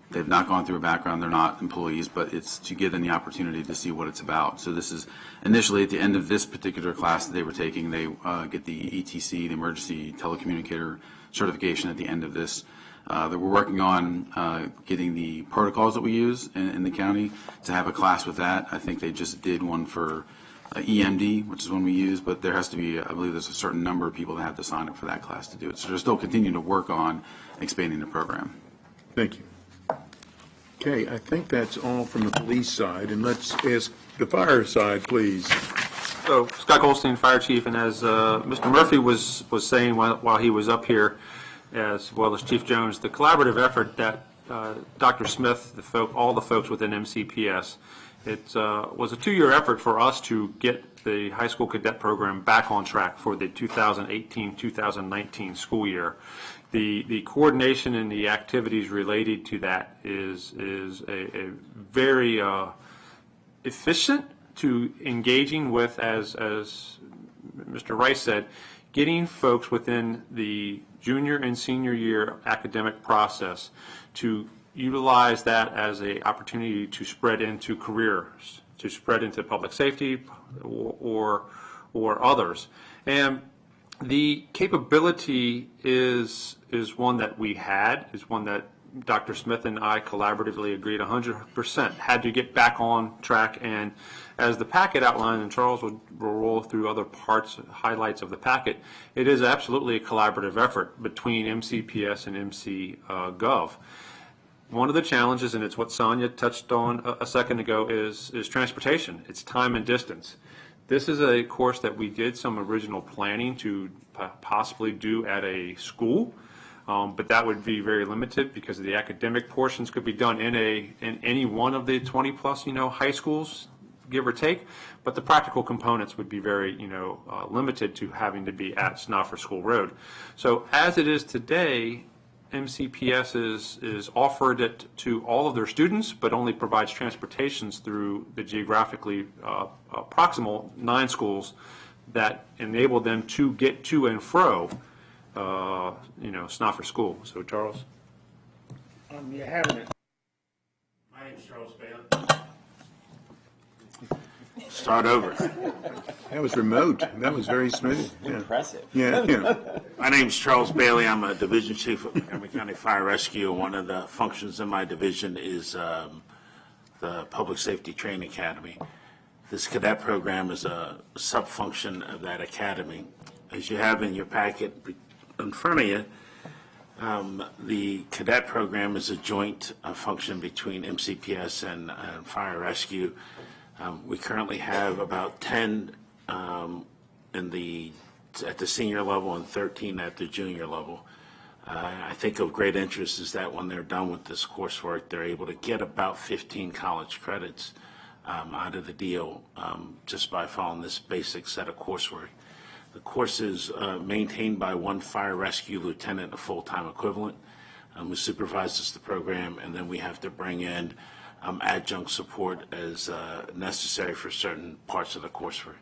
They've not gone through a background, they're not employees, but it's to give them the opportunity to see what it's about. So this is initially at the end of this particular class that they were taking, they get the ETC, the Emergency Telecommunicator Certification at the end of this. That we're working on getting the protocols that we use in the county to have a class with that. I think they just did one for EMD, which is one we use, but there has to be, I believe there's a certain number of people that have to sign up for that class to do it. So they're still continuing to work on expanding the program. Thank you. Okay, I think that's all from the police side, and let's ask the fire side, please. So, Scott Goldstein, Fire Chief, and as Mr. Murphy was saying while he was up here, as well as Chief Jones, the collaborative effort that Dr. Smith, all the folks within MCPS, it was a 2-year effort for us to get the high school cadet program back on track for the 2018-2019 school year. The coordination and the activities related to that is a very efficient to engaging with, as Mr. Rice said, getting folks within the junior and senior year academic process to utilize that as an opportunity to spread into careers, to spread into public safety or others. And the capability is one that we had, is one that Dr. Smith and I collaboratively agreed 100% had to get back on track. And as the packet outlined, and Charles will roll through other parts, highlights of the packet, it is absolutely a collaborative effort between MCPS and MCGov. One of the challenges, and it's what Sonia touched on a second ago, is transportation. It's time and distance. This is a course that we did some original planning to possibly do at a school. But that would be very limited because the academic portions could be done in any one of the 20-plus, high schools, give or take. But the practical components would be very, limited to having to be at Snoffer School Road. So as it is today, MCPS is offered it to all of their students, but only provides transportations through the geographically proximal 9 schools that enable them to get to and fro, Snoffer School. So, Charles? You're having it. My name's Charles Bailey. Start over. That was remote. That was very smooth. Yeah. Impressive. Yeah. My name's Charles Bailey. I'm a division chief of Montgomery County Fire Rescue. One of the functions in my division is the Public Safety Training Academy. This cadet program is a sub-function of that academy. As you have in your packet in front of you, the cadet program is a joint function between MCPS and Fire Rescue. We currently have about 10 at the senior level and 13 at the junior level. I think of great interest is that when they're done with this coursework, they're able to get about 15 college credits out of the deal just by following this basic set of coursework. The course is maintained by one fire rescue lieutenant, a full-time equivalent, who supervises the program, and then we have to bring in adjunct support as necessary for certain parts of the coursework.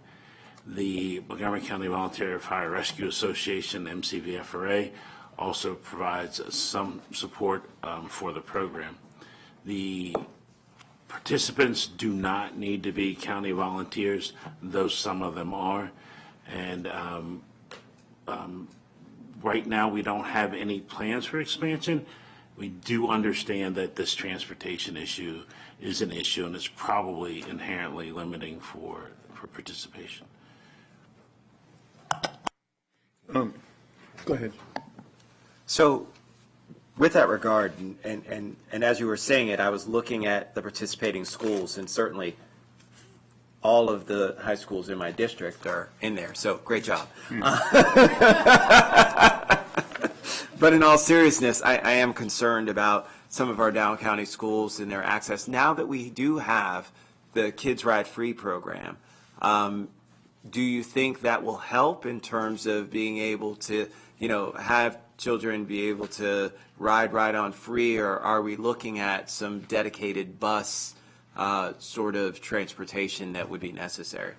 The Montgomery County Volunteer Fire Rescue Association, MCVFRA, also provides some support for the program. The participants do not need to be county volunteers, though some of them are. And right now, we don't have any plans for expansion. We do understand that this transportation issue is an issue, and it's probably inherently limiting for participation. Go ahead. So with that regard, and as you were saying it, I was looking at the participating schools, and certainly all of the high schools in my district are in there, so great job. But in all seriousness, I am concerned about some of our Dow County schools and their access. Now that we do have the Kids Ride Free program, do you think that will help in terms of being able to, have children be able to ride on free, or are we looking at some dedicated bus sort of transportation that would be necessary?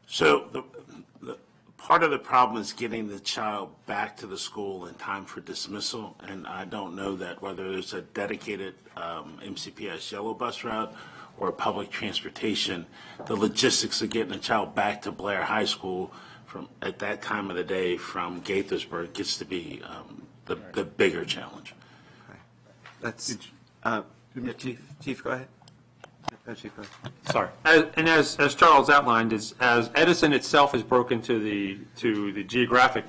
So the part of the problem is getting the child back to the school in time for dismissal, and I don't know that whether there's a dedicated MCPS yellow bus route or public transportation, the logistics of getting a child back to Blair High School from at that time of the day from Gaithersburg gets to be the bigger challenge. That's Chief, go ahead. Chief, go ahead. Sorry. As Charles outlined, as Edison itself is broken to the geographic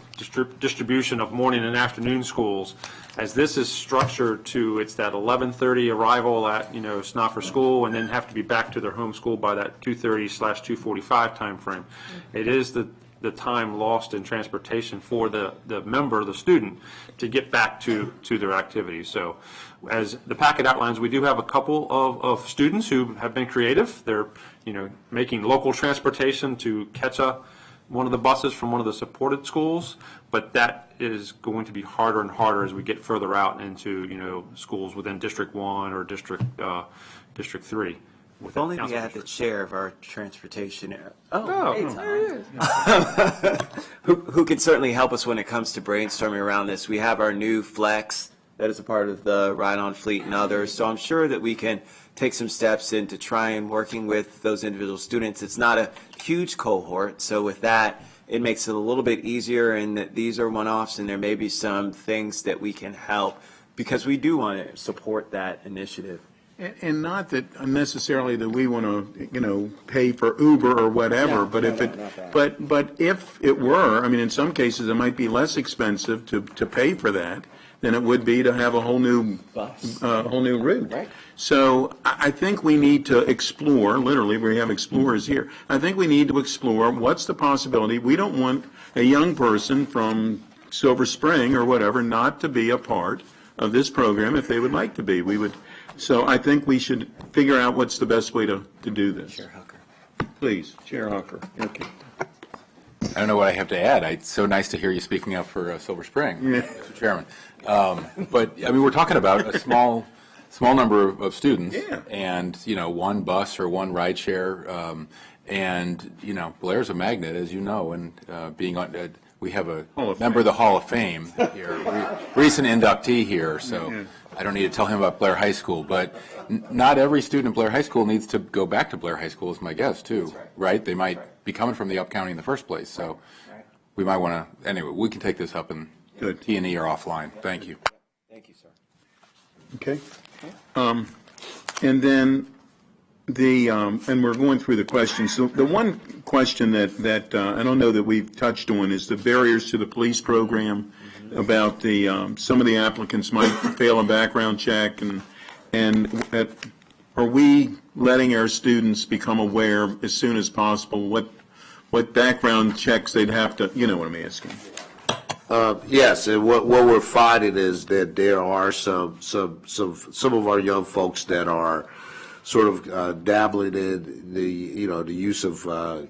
distribution of morning and afternoon schools, as this is structured to, it's that 11:30 arrival at, Snoffer School, and then have to be back to their home school by that 2:30/2:45 time frame. It is the time lost in transportation for the member, the student, to get back to their activities. So as the packet outlines, we do have a couple of students who have been creative. They're, making local transportation to catch one of the buses from one of the supported schools, but that is going to be harder and harder as we get further out into, schools within District 1 or District 3. If only we had the chair of our transportation. Who can certainly help us when it comes to brainstorming around this. We have our new Flex that is a part of the Ride On Fleet and others. So I'm sure that we can take some steps into try and working with those individual students. It's not a huge cohort, so with that, it makes it a little bit easier, and that these are one-offs, and there may be some things that we can help because we do want to support that initiative. And not that necessarily that we want to, pay for Uber or whatever, but if it were, in some cases it might be less expensive to pay for that than it would be to have a whole new route. Right. So I think we need to explore. Literally, we have explorers here. I think we need to explore what's the possibility. We don't want a young person from Silver Spring or whatever not to be a part of this program if they would like to be. We would, so I think we should figure out what's the best way to do this. Chair Hucker. Please, Chair Hucker. Okay. I don't know what I have to add. It's so nice to hear you speaking up for Silver Spring, Mr. Chairman. But, I mean, we're talking about a small number of students and, you know, one bus or one ride share. And, you know, Blair's a magnet, as you know, and being on, we have a member of the Hall of Fame here, recent inductee here, so I don't need to tell him about Blair High School. But not every student at Blair High School needs to go back to Blair High School, is my guess, too, right? They might be coming from the Up County in the first place, so we might want to, anyway, we can take this up and T&E are offline. Thank you. Thank you, sir. Okay. And then and we're going through the questions. So the one question that I don't know that we've touched on is the barriers to the police program, about the some of the applicants might fail a background check, and are we letting our students become aware as soon as possible what background checks they'd have to, you know what I'm asking? Yes, and what we're finding is that there are some of our young folks that are sort of dabbling in the use of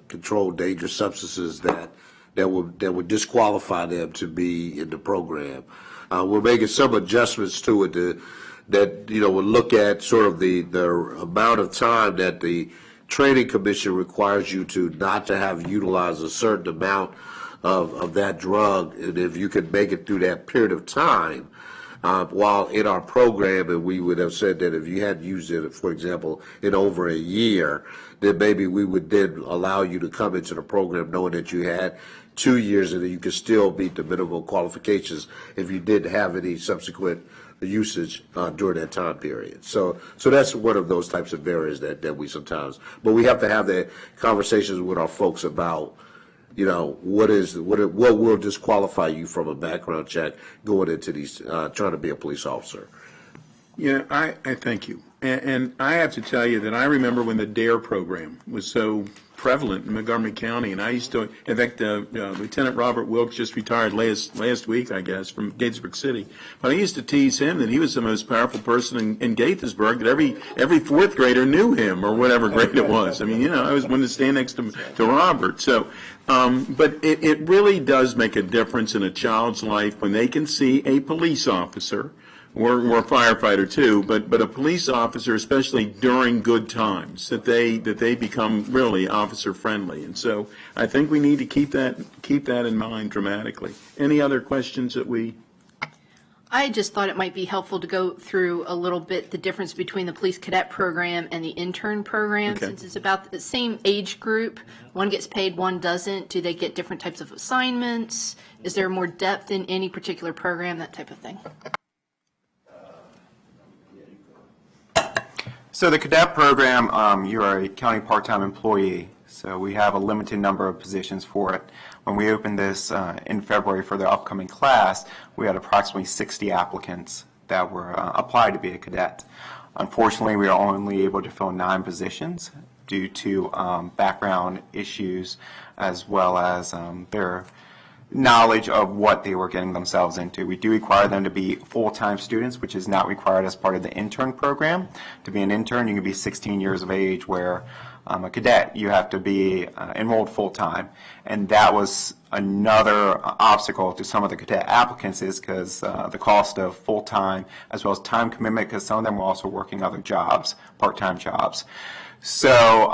controlled dangerous substances that would disqualify them to be in the program. We're making some adjustments to it that would look at sort of the amount of time that the Training Commission requires you to not to have utilized a certain amount of that drug, and if you could make it through that period of time. While in our program, and we would have said that if you had used it, for example, in over a year, then maybe we would then allow you to come into the program knowing that you had 2 years and that you could still meet the minimum qualifications if you didn't have any subsequent usage during that time period. So that's one of those types of barriers that we sometimes, but we have to have the conversations with our folks about, what will disqualify you from a background check going into these, trying to be a police officer. Yeah, I thank you. And I have to tell you that I remember when the DARE program was so prevalent in Montgomery County, and I used to, in fact, Lieutenant Robert Wilkes just retired last week, I guess, from Gaithersburg City. But I used to tease him that he was the most powerful person in Gaithersburg, that every fourth grader knew him, or whatever grade it was. I mean, I was one to stand next to Robert. So, but it really does make a difference in a child's life when they can see a police officer, or a firefighter too, but a police officer, especially during good times, that they become really officer friendly. And so I think we need to keep that in mind dramatically. Any other questions that we? I just thought it might be helpful to go through a little bit the difference between the police cadet program and the intern program, since it's about the same age group. One gets paid, one doesn't. Do they get different types of assignments? Is there more depth in any particular program, that type of thing? So the cadet program, you are a county part-time employee, so we have a limited number of positions for it. When we opened this in February for the upcoming class, we had approximately 60 applicants that were applied to be a cadet. Unfortunately, we are only able to fill 9 positions due to background issues, as well as their knowledge of what they were getting themselves into. We do require them to be full-time students, which is not required as part of the intern program. To be an intern, you can be 16 years of age, where a cadet, you have to be enrolled full-time. And that was another obstacle to some of the cadet applicants, is because the cost of full-time, as well as time commitment, because some of them were also working other jobs, part-time jobs. So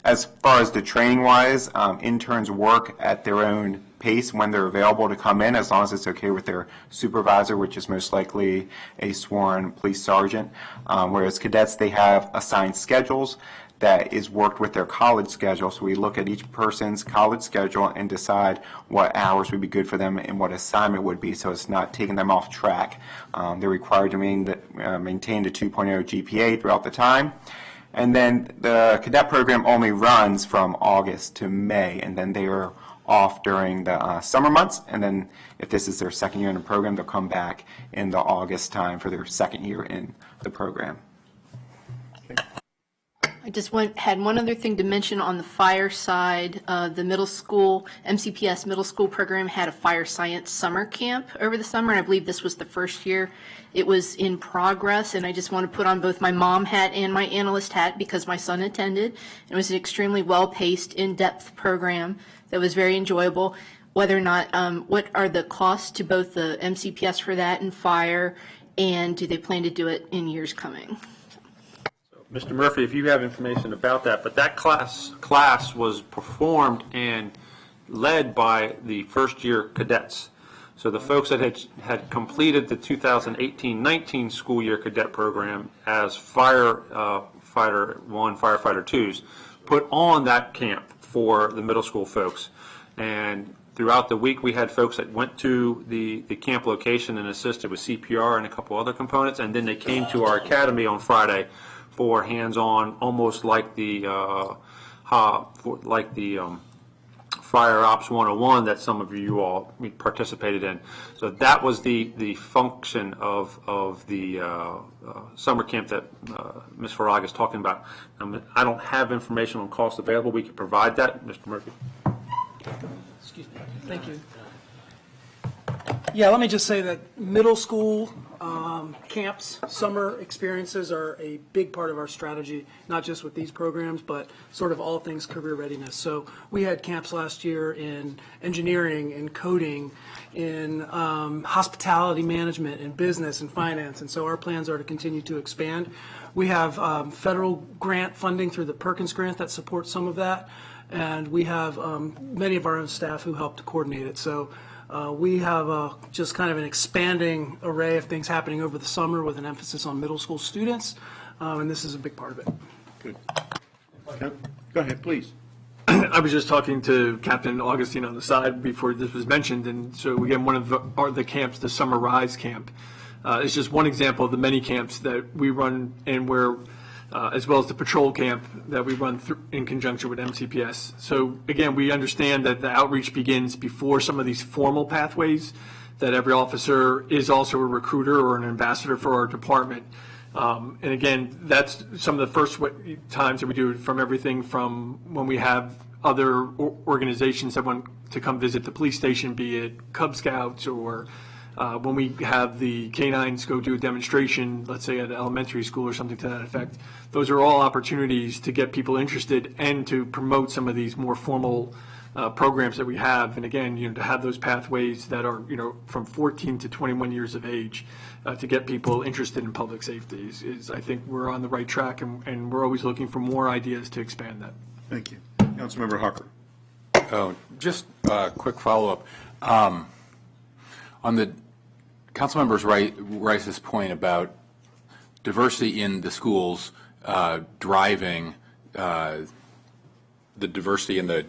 as far as the training-wise, interns work at their own pace when they're available to come in, as long as it's okay with their supervisor, which is most likely a sworn police sergeant. Whereas cadets, they have assigned schedules that is worked with their college schedule. So we look at each person's college schedule and decide what hours would be good for them and what assignment would be, so it's not taking them off track. They're required to maintain the 2.0 GPA throughout the time. And then the cadet program only runs from August to May, and then they are off during the summer months. And then if this is their second year in the program, they'll come back in the August time for their second year in the program. I just had one other thing to mention on the fire side. The middle school, MCPS middle school program had a fire science summer camp over the summer, and I believe this was the first year it was in progress. And I just want to put on both my mom hat and my analyst hat because my son attended. It was an extremely well-paced, in-depth program that was very enjoyable. Whether or not, what are the costs to both the MCPS for that and fire, and do they plan to do it in years coming? Mr. Murphy, if you have information about that, but that class was performed and led by the first-year cadets. So the folks that had completed the 2018-19 school year cadet program as firefighter 1, firefighter 2s, put on that camp for the middle school folks. And throughout the week, we had folks that went to the camp location and assisted with CPR and a couple other components, and then they came to our academy on Friday for hands-on, almost like the Fire Ops 101 that some of you all participated in. So that was the function of the summer camp that Ms. Farag is talking about. I don't have information on cost available. We could provide that, Mr. Murphy. Excuse me. Thank you. Yeah, let me just say that middle school camps, summer experiences are a big part of our strategy, not just with these programs, but sort of all things career readiness. So we had camps last year in engineering, in coding, in hospitality management, in business and finance, and so our plans are to continue to expand. We have federal grant funding through the Perkins Grant that supports some of that, and we have many of our own staff who help to coordinate it. So we have just kind of an expanding array of things happening over the summer with an emphasis on middle school students, and this is a big part of it. Good. Go ahead, please. I was just talking to Captain Augustine on the side before this was mentioned, and so again, one of the camps, the Summer Rise Camp, is just one example of the many camps that we run and where as well as the patrol camp that we run in conjunction with MCPS. So again, we understand that the outreach begins before some of these formal pathways, that every officer is also a recruiter or an ambassador for our department. And again, that's some of the first times that we do it, from everything from when we have other organizations that want to come visit the police station, be it Cub Scouts, or when we have the canines go do a demonstration, let's say at an elementary school or something to that effect. Those are all opportunities to get people interested and to promote some of these more formal programs that we have. And again, to have those pathways that are, from 14 to 21 years of age to get people interested in public safety is I think we're on the right track, and we're always looking for more ideas to expand that. Thank you. Councilmember Harker. Oh, just a quick follow-up. On the Councilmember Rice's point about diversity in the schools driving the diversity in the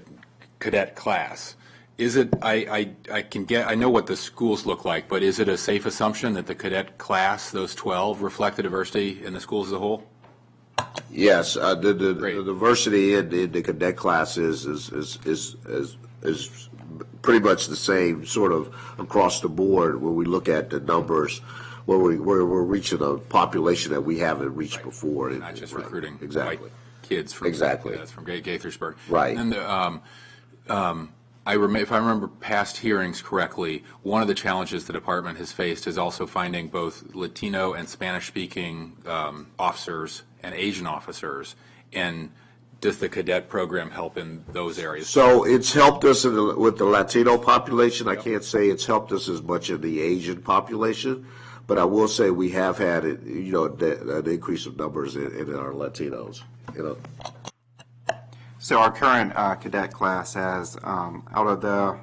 cadet class, is it, I know what the schools look like, but is it a safe assumption that the cadet class, those 12, reflect the diversity in the schools as a whole? Yes, the diversity in the cadet class is pretty much the same sort of across the board when we look at the numbers, where we're reaching a population that we haven't reached before. Not just recruiting exactly white kids from Gaithersburg. Right. And if I remember past hearings correctly, one of the challenges the department has faced is also finding both Latino and Spanish-speaking officers and Asian officers. And does the cadet program help in those areas? So it's helped us with the Latino population. I can't say it's helped us as much in the Asian population, but I will say we have had an increase of numbers in our Latinos. So our current cadet class has, out of the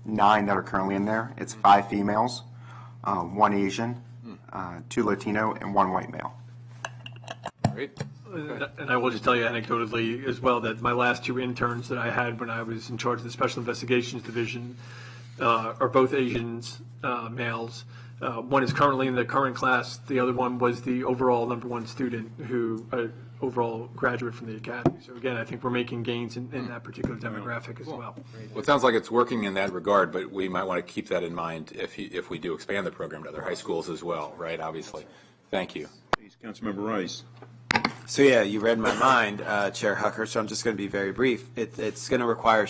9 that are currently in there, it's 5 females, 1 Asian, 2 Latino, and 1 white male. Great. And I will just tell you anecdotally as well that my last 2 interns that I had when I was in charge of the Special Investigations Division are both Asians, males. One is currently in the current class. The other one was the overall #1 student who overall graduate from the academy. So again, I think we're making gains in that particular demographic as well. Well, it sounds like it's working in that regard, but we might want to keep that in mind if we do expand the program to other high schools as well, right? Obviously. Thank you. Please, Councilmember Rice. So yeah, you read my mind, Chair Hucker, so I'm just going to be very brief. It's going to require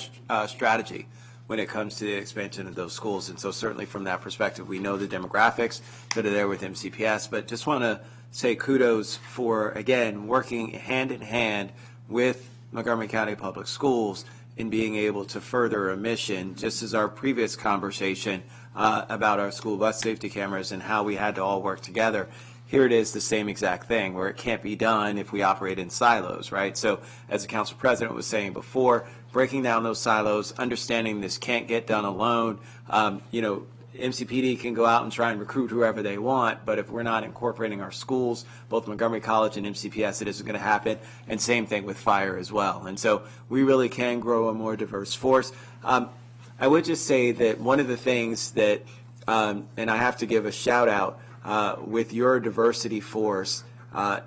strategy when it comes to the expansion of those schools. And so certainly from that perspective, we know the demographics that are there with MCPS, but just want to say kudos for, again, working hand in hand with Montgomery County Public Schools in being able to further a mission, just as our previous conversation about our school bus safety cameras and how we had to all work together. Here it is, the same exact thing, where it can't be done if we operate in silos, right? So as the council president was saying before, breaking down those silos, understanding this can't get done alone. MCPD can go out and try and recruit whoever they want, but if we're not incorporating our schools, both Montgomery College and MCPS, it isn't going to happen. And same thing with fire as well. And so we really can grow a more diverse force. I would just say that one of the things that, and I have to give a shout out, with your diversity force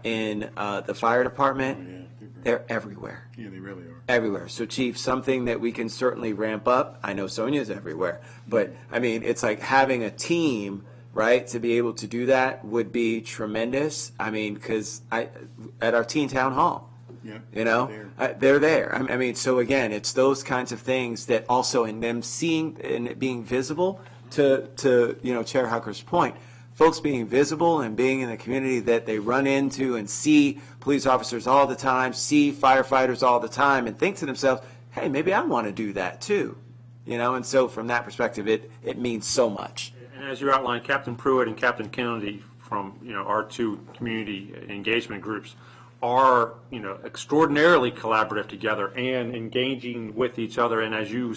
in the fire department, they're everywhere. Yeah, they really are. Everywhere. So, Chief, something that we can certainly ramp up. I know Sonia's everywhere, but I mean, it's like having a team, right, to be able to do that would be tremendous. I mean, because at our teen town hall, they're there. I mean, so again, it's those kinds of things that also in them seeing and it being visible to Chair Hucker's point. Folks being visible and being in the community that they run into and see police officers all the time, see firefighters all the time, and think to themselves, hey, maybe I want to do that too. And so from that perspective, it means so much. And as you outlined, Captain Pruitt and Captain Kennedy from, our two community engagement groups are, extraordinarily collaborative together and engaging with each other. And as you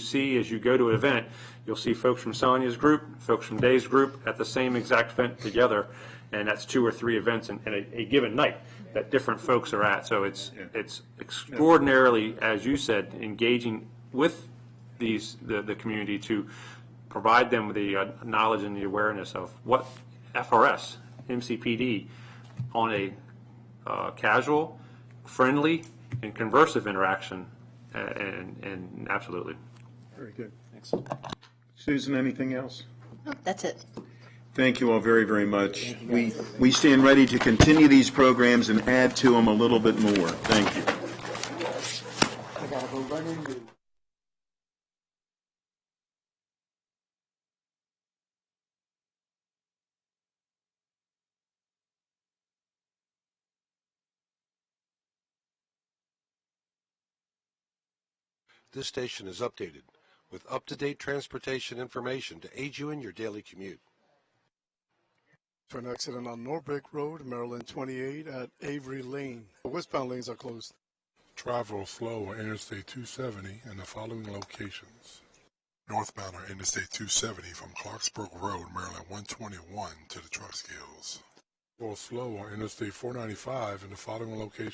go to an event, you'll see folks from Sonia's group, folks from Dave's group at the same exact event together. And that's 2 or 3 events in a given night that different folks are at. So it's extraordinarily, as you said, engaging with the community to provide them with the knowledge and the awareness of what FRS, MCPD, on a casual, friendly, and conversive interaction, and absolutely. Very good. Thanks. Susan, anything else? Oh, that's it. Thank you all very, very much. We stand ready to continue these programs and add to them a little bit more. Thank you. I gotta go run into. This station is updated with up-to-date transportation information to aid you in your daily commute. For an accident on Norbeck Road, Maryland 28 at Avery Lane. The westbound lanes are closed. Travel slow on Interstate 270 in the following locations. Northbound on Interstate 270 from Clarksburg Road, Maryland 121 to the truck skills. Go slow on Interstate 495 in the following locations.